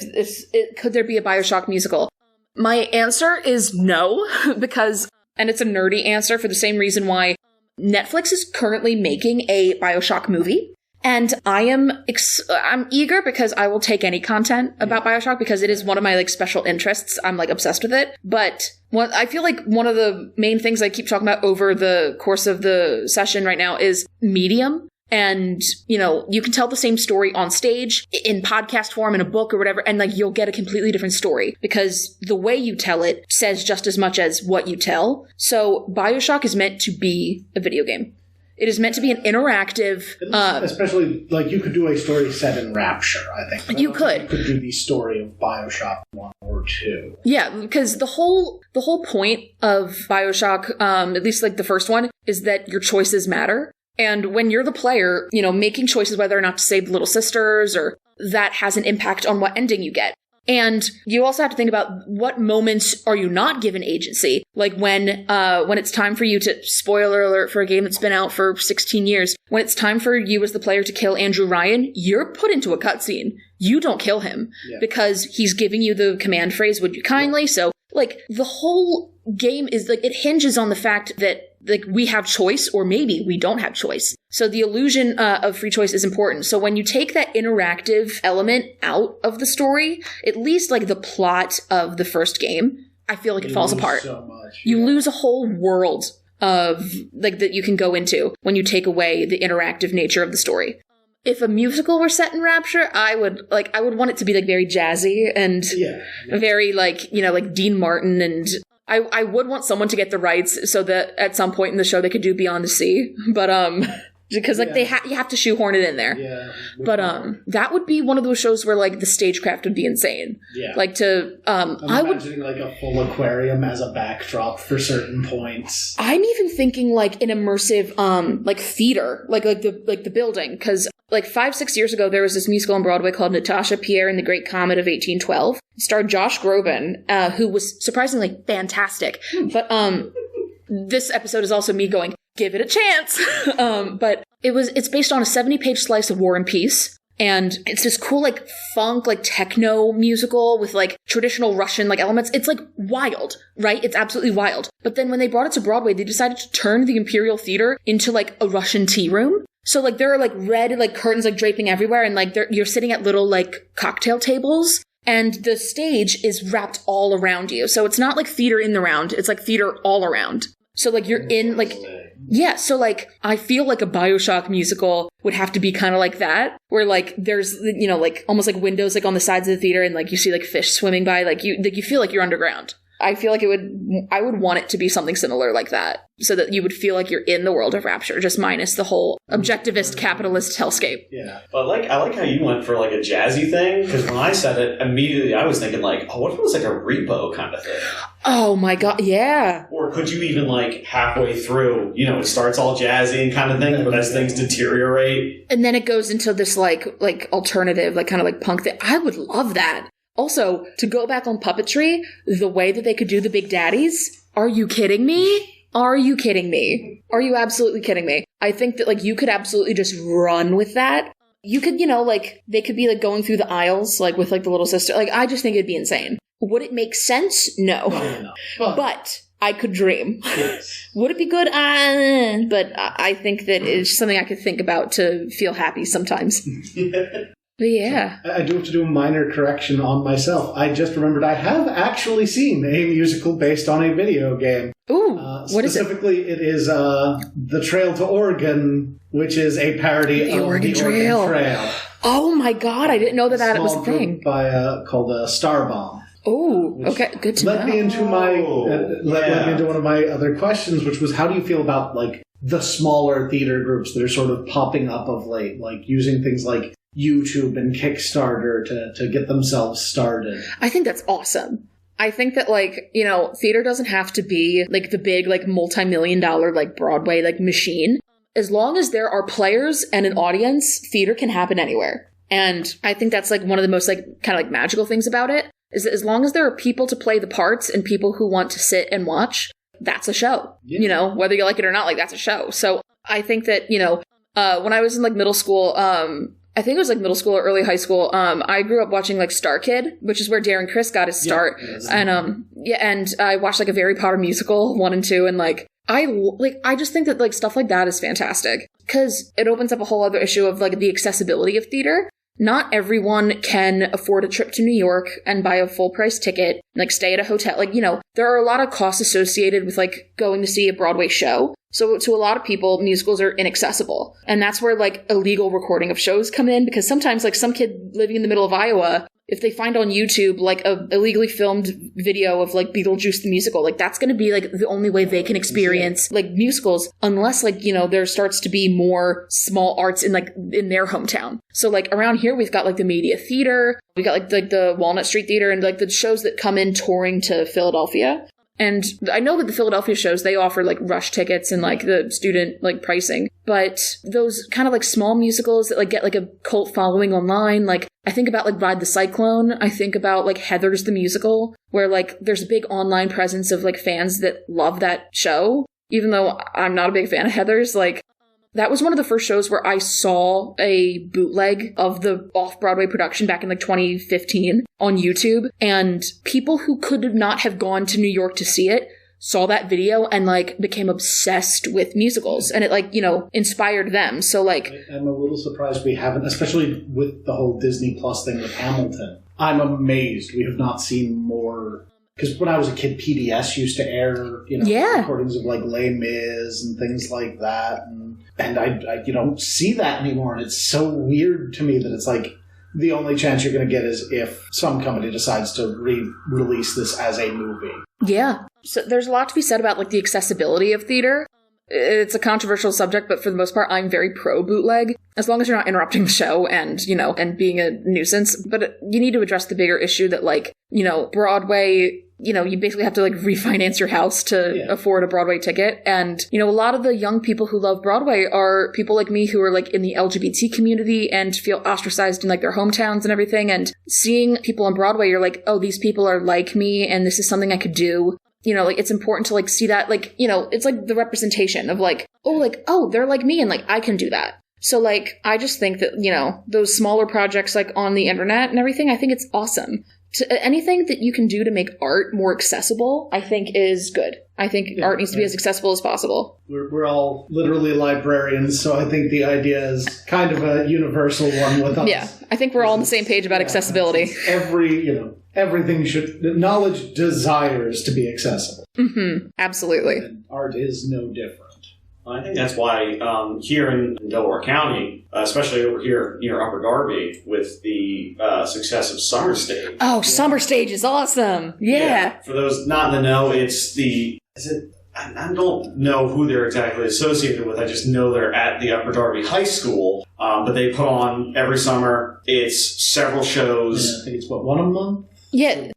could there be a BioShock musical? My answer is no, because, and it's a nerdy answer for the same reason why Netflix is currently making a BioShock movie, and I'm eager because I will take any content about BioShock because it is one of my like special interests. I'm like obsessed with it. But I feel like one of the main things I keep talking about over the course of the session right now is medium. And, you know, you can tell the same story on stage, in podcast form, in a book or whatever, and like you'll get a completely different story because the way you tell it says just as much as what you tell. So BioShock is meant to be a video game. It is meant to be an interactive... especially, like, you could do a story set in Rapture, I think. You could. You could do the story of BioShock 1 or 2. Yeah, because the whole point of BioShock, at least like the first one, is that your choices matter. And when you're the player, you know, making choices whether or not to save the little sisters, or that has an impact on what ending you get. And you also have to think about what moments are you not given agency. Like when it's time for you to, spoiler alert for a game that's been out for 16 years, when it's time for you as the player to kill Andrew Ryan, you're put into a cutscene. You don't kill him because he's giving you the command phrase, would you kindly? So like the whole game is like, it hinges on the fact that like we have choice, or maybe we don't have choice. So the illusion of free choice is important. So when you take that interactive element out of the story, at least like the plot of the first game, I feel like it falls apart. So much, you lose a whole world of like that you can go into when you take away the interactive nature of the story. If a musical were set in Rapture, I would want it to be like very jazzy and very like, you know, like Dean Martin, and I would want someone to get the rights so that at some point in the show they could do Beyond the Sea, but because like you have to shoehorn it in there. Yeah. But that would be one of those shows where like the stagecraft would be insane. Yeah. Like to I'm imagining like a full aquarium as a backdrop for certain points. I'm even thinking like an immersive like theater, like the building, because like 5-6 years ago there was this musical on Broadway called Natasha, Pierre and the Great Comet of 1812. It starred Josh Groban, who was surprisingly fantastic. But this episode is also me going, give it a chance. But it's based on a 70-page slice of War and Peace. And it's this cool, like, funk, like, techno musical with, like, traditional Russian, like, elements. It's, like, wild, right? It's absolutely wild. But then when they brought it to Broadway, they decided to turn the Imperial Theater into, like, a Russian tea room. So, like, there are, like, red, like, curtains, like, draping everywhere. And, like, you're sitting at little, like, cocktail tables. And the stage is wrapped all around you. So it's not, like, theater in the round. It's, like, theater all around. So, like, you're in, like... Yeah, so, like, I feel like a BioShock musical would have to be kind of like that, where, like, there's, you know, like, almost like windows, like, on the sides of the theater, and, like, you see, like, fish swimming by, like, you feel like you're underground. I feel like I would want it to be something similar like that, so that you would feel like you're in the world of Rapture, just minus the whole objectivist capitalist hellscape. Yeah. But I like how you went for like a jazzy thing, because when I said it, immediately I was thinking like, oh, what if it was like a repo kind of thing? Oh my god, yeah. Or could you even like halfway through, you know, it starts all jazzy and kind of thing, but as things deteriorate. And then it goes into this like alternative, like kind of like punk thing. I would love that. Also, to go back on puppetry, the way that they could do the Big Daddies, are you kidding me? Are you kidding me? Are you absolutely kidding me? I think that, like, you could absolutely just run with that. You could, you know, like, they could be, like, going through the aisles, like, with, like, the little sister. Like, I just think it'd be insane. Would it make sense? No. But I could dream. Yes. Would it be good? But I think that it's something I could think about to feel happy sometimes. But yeah. So I do have to do a minor correction on myself. I just remembered I have actually seen a musical based on a video game. Ooh, what is it? Specifically, it is The Trail to Oregon, which is a parody of the Oregon Trail. Oh my god, I didn't know that was a thing. Called Star Bomb. Oh, okay, good to know. Led me into one of my other questions, which was, how do you feel about like the smaller theater groups that are sort of popping up of late, like using things like YouTube and Kickstarter to get themselves started. I think that's awesome. I think that, like, you know, theater doesn't have to be, like, the big, like, multi-million-dollar, like, Broadway, like, machine. As long as there are players and an audience, theater can happen anywhere. And I think that's, like, one of the most, like, kind of, like, magical things about it, is that as long as there are people to play the parts and people who want to sit and watch, that's a show. Yeah. You know, whether you like it or not, like, that's a show. So I think that, you know, when I was in, like, middle school, I think it was like middle school or early high school. I grew up watching like Star Kid, which is where Darren Criss got his start. Yeah, and I watched like a Harry Potter musical 1 and 2, and I just think that like stuff like that is fantastic because it opens up a whole other issue of like the accessibility of theater. Not everyone can afford a trip to New York and buy a full price ticket, like stay at a hotel. Like, you know, there are a lot of costs associated with like going to see a Broadway show. So to a lot of people, musicals are inaccessible. And that's where like illegal recording of shows come in, because sometimes like some kid living in the middle of Iowa, if they find on YouTube like a illegally filmed video of like Beetlejuice the musical, like that's going to be like the only way they can experience like musicals, unless like, you know, there starts to be more small arts in like in their hometown. So like around here we've got like the Media Theater, we got like the Walnut Street Theater, and like the shows that come in touring to Philadelphia. And I know that the Philadelphia shows, they offer like rush tickets and like the student like pricing, but those kind of like small musicals that like get like a cult following online, like I think about like Ride the Cyclone, I think about like Heathers the musical, where like there's a big online presence of like fans that love that show, even though I'm not a big fan of Heathers. Like that was one of the first shows where I saw a bootleg of the off-Broadway production back in like 2015 on YouTube. And people who could not have gone to New York to see it saw that video and like became obsessed with musicals. And it like, you know, inspired them. So like... I'm a little surprised we haven't, especially with the whole Disney Plus thing with Hamilton. I'm amazed we have not seen more... Because when I was a kid, PBS used to air, you know, recordings of like Les Mis and things like that. And I you don't see that anymore. And it's so weird to me that it's like the only chance you're going to get is if some company decides to re-release this as a movie. Yeah. So there's a lot to be said about like the accessibility of theater. It's a controversial subject, but for the most part, I'm very pro bootleg, as long as you're not interrupting the show and, you know, and being a nuisance. But you need to address the bigger issue that, like, you know, Broadway, you know, you basically have to, like, refinance your house to afford a Broadway ticket. And, you know, a lot of the young people who love Broadway are people like me who are, like, in the LGBT community and feel ostracized in, like, their hometowns and everything. And seeing people on Broadway, you're like, oh, these people are like me and this is something I could do. You know, like, it's important to, like, see that, like, you know, it's, like, the representation of, like, oh, they're like me, and, like, I can do that. So, like, I just think that, you know, those smaller projects, like, on the internet and everything, I think it's awesome. Anything that you can do to make art more accessible, I think is good. I think art needs to be as accessible as possible. We're all literally librarians, so I think the idea is kind of a universal one with us. Yeah, I think we're all on the same page about accessibility. Everything knowledge desires to be accessible. Mm-hmm. Absolutely. And art is no different. I think that's why here in Delaware County, especially over here near Upper Darby, with the success of Summer Stage. Oh, Summer Stage is awesome! Yeah. For those not in the know, I don't know who they're exactly associated with. I just know they're at the Upper Darby High School, but they put on every summer. It's several shows. Yeah, I think it's one a month. Yeah.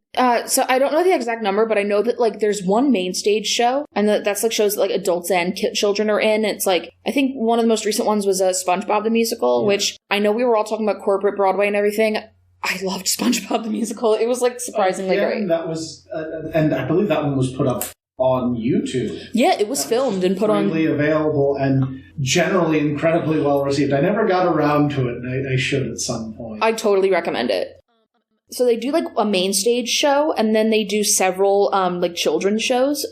So I don't know the exact number, but I know that like there's one main stage show, and that's like shows that like adults and children are in. It's like I think one of the most recent ones was SpongeBob the Musical, which I know we were all talking about corporate Broadway and everything. I loved SpongeBob the Musical. It was like surprisingly great. That was, and I believe that one was put up on YouTube. Yeah, it was filmed and put on. Freely available and generally incredibly well received. I never got around to it, and I should at some point. I totally recommend it. So they do like a main stage show, and then they do several like children's shows.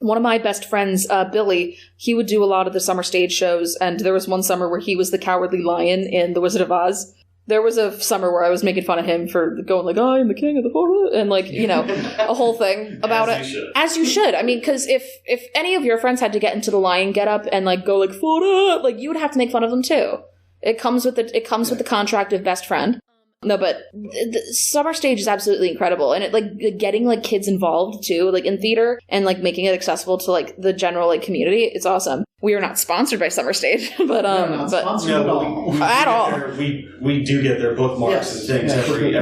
One of my best friends, Billy, he would do a lot of the summer stage shows, and there was one summer where he was the Cowardly Lion in The Wizard of Oz. There was a summer where I was making fun of him for going like, oh, I'm the king of the forest, and like, you know, a whole thing about it. As you should. I mean, because if any of your friends had to get into the lion getup and like go like, photo, like you would have to make fun of them too. It comes with the contract of best friend. No, but the summer stage is absolutely incredible, and it like getting like kids involved too, like in theater, and like making it accessible to like the general like community. It's awesome. We are not sponsored by Summer Stage, but at all. We do get their bookmarks and things every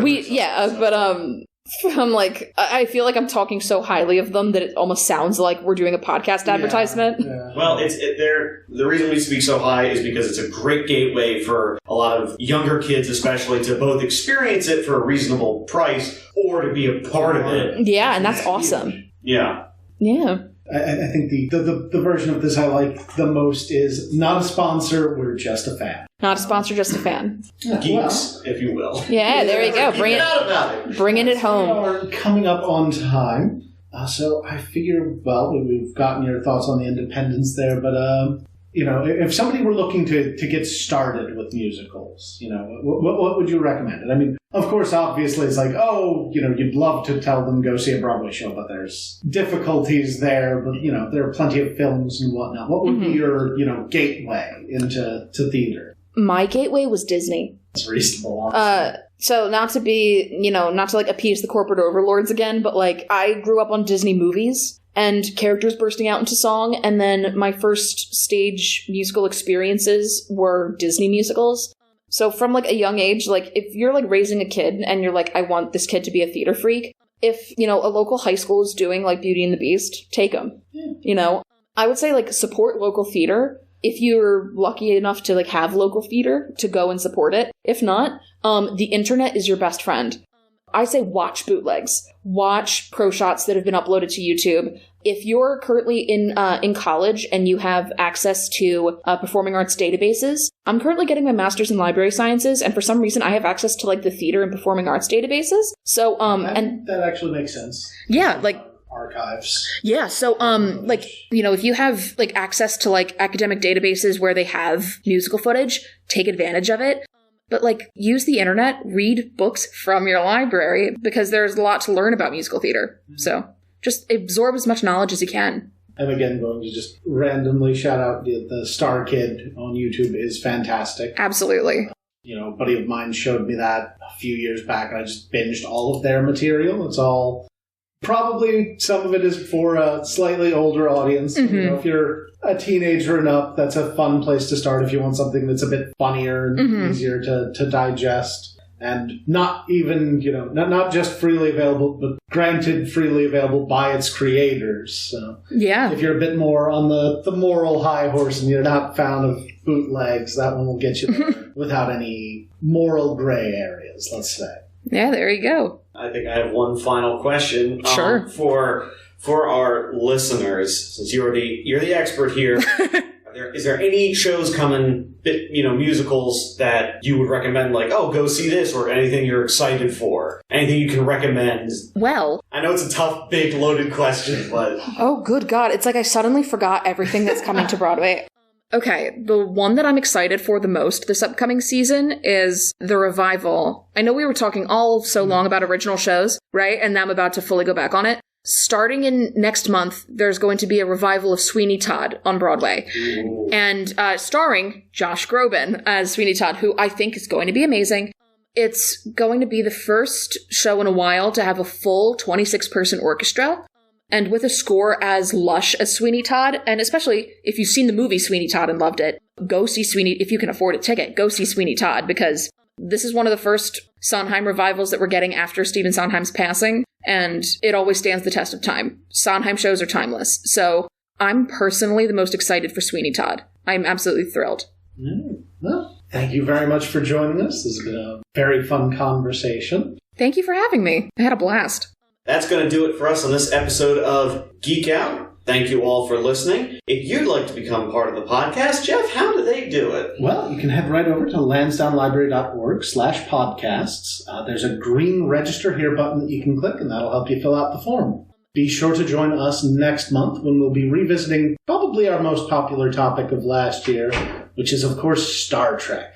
I'm like, I feel like I'm talking so highly of them that it almost sounds like we're doing a podcast advertisement. Yeah. Well, the reason we speak so high is because it's a great gateway for a lot of younger kids, especially, to both experience it for a reasonable price or to be a part of it. Yeah, and that's awesome. Yeah. Yeah. I think the version of this I like the most is not a sponsor, we're just a fan. Not a sponsor, just a fan. Geeks, if you will. Yeah, there you go. Bringing it home. We are coming up on time. So I figure, well, we've gotten your thoughts on the independence there, but, if somebody were looking to get started with musicals, what would you recommend? I mean, of course, obviously, it's like, you'd love to tell them go see a Broadway show, but there's difficulties there, but, there are plenty of films and whatnot. What would be your, gateway into theater? My gateway was Disney. That's reasonable. So not to be, not to like appease the corporate overlords again, but like I grew up on Disney movies and characters bursting out into song. And then my first stage musical experiences were Disney musicals. So from like a young age, like if you're like raising a kid and you're like, I want this kid to be a theater freak. If, a local high school is doing like Beauty and the Beast, take them. Yeah. I would say like support local theater. If you're lucky enough to like have local theater, to go and support it. If not, the internet is your best friend. I say watch bootlegs. Watch pro shots that have been uploaded to YouTube. If you're currently in college and you have access to performing arts databases, I'm currently getting my master's in library sciences, and for some reason I have access to like the theater and performing arts databases. So and that actually makes sense. Yeah, like archives. Yeah, so if you have like access to like academic databases where they have musical footage, take advantage of it. But like use the internet, read books from your library, because there's a lot to learn about musical theater. So just absorb as much knowledge as you can. I'm again going to just randomly shout out the Star Kid on YouTube is fantastic. Absolutely. A buddy of mine showed me that a few years back, and I just binged all of their material. It's all probably some of it is for a slightly older audience. Mm-hmm. If you're a teenager and up, that's a fun place to start if you want something that's a bit funnier and easier to digest. And not even, not just freely available, but granted freely available by its creators. So yeah. If you're a bit more on the moral high horse and you're not a fan of bootlegs, that one will get you there without any moral gray areas, let's say. Yeah, there you go. I think I have one final question. Sure. For our listeners, since you're the expert here, is there any shows coming, musicals that you would recommend, like, go see this, or anything you're excited for? Anything you can recommend? Well, I know it's a tough, big, loaded question, but... Oh, good God. It's like I suddenly forgot everything that's coming to Broadway. Okay, the one that I'm excited for the most this upcoming season is the revival. I know we were talking all so long about original shows, right? And now I'm about to fully go back on it. Starting in next month, there's going to be a revival of Sweeney Todd on Broadway. Ooh. And starring Josh Groban as Sweeney Todd, who I think is going to be amazing. It's going to be the first show in a while to have a full 26-person orchestra, and with a score as lush as Sweeney Todd. And especially if you've seen the movie Sweeney Todd and loved it, go see Sweeney. If you can afford a ticket, go see Sweeney Todd, because this is one of the first Sondheim revivals that we're getting after Stephen Sondheim's passing, and it always stands the test of time. Sondheim shows are timeless. So I'm personally the most excited for Sweeney Todd. I'm absolutely thrilled. Well, thank you very much for joining us. This has been a very fun conversation. Thank you for having me. I had a blast. That's going to do it for us on this episode of Geek Out. Thank you all for listening. If you'd like to become part of the podcast, Jeff, how do they do it? Well, you can head right over to lansdownlibrary.org/podcasts. There's a green register here button that you can click, and that'll help you fill out the form. Be sure to join us next month when we'll be revisiting probably our most popular topic of last year, which is, of course, Star Trek.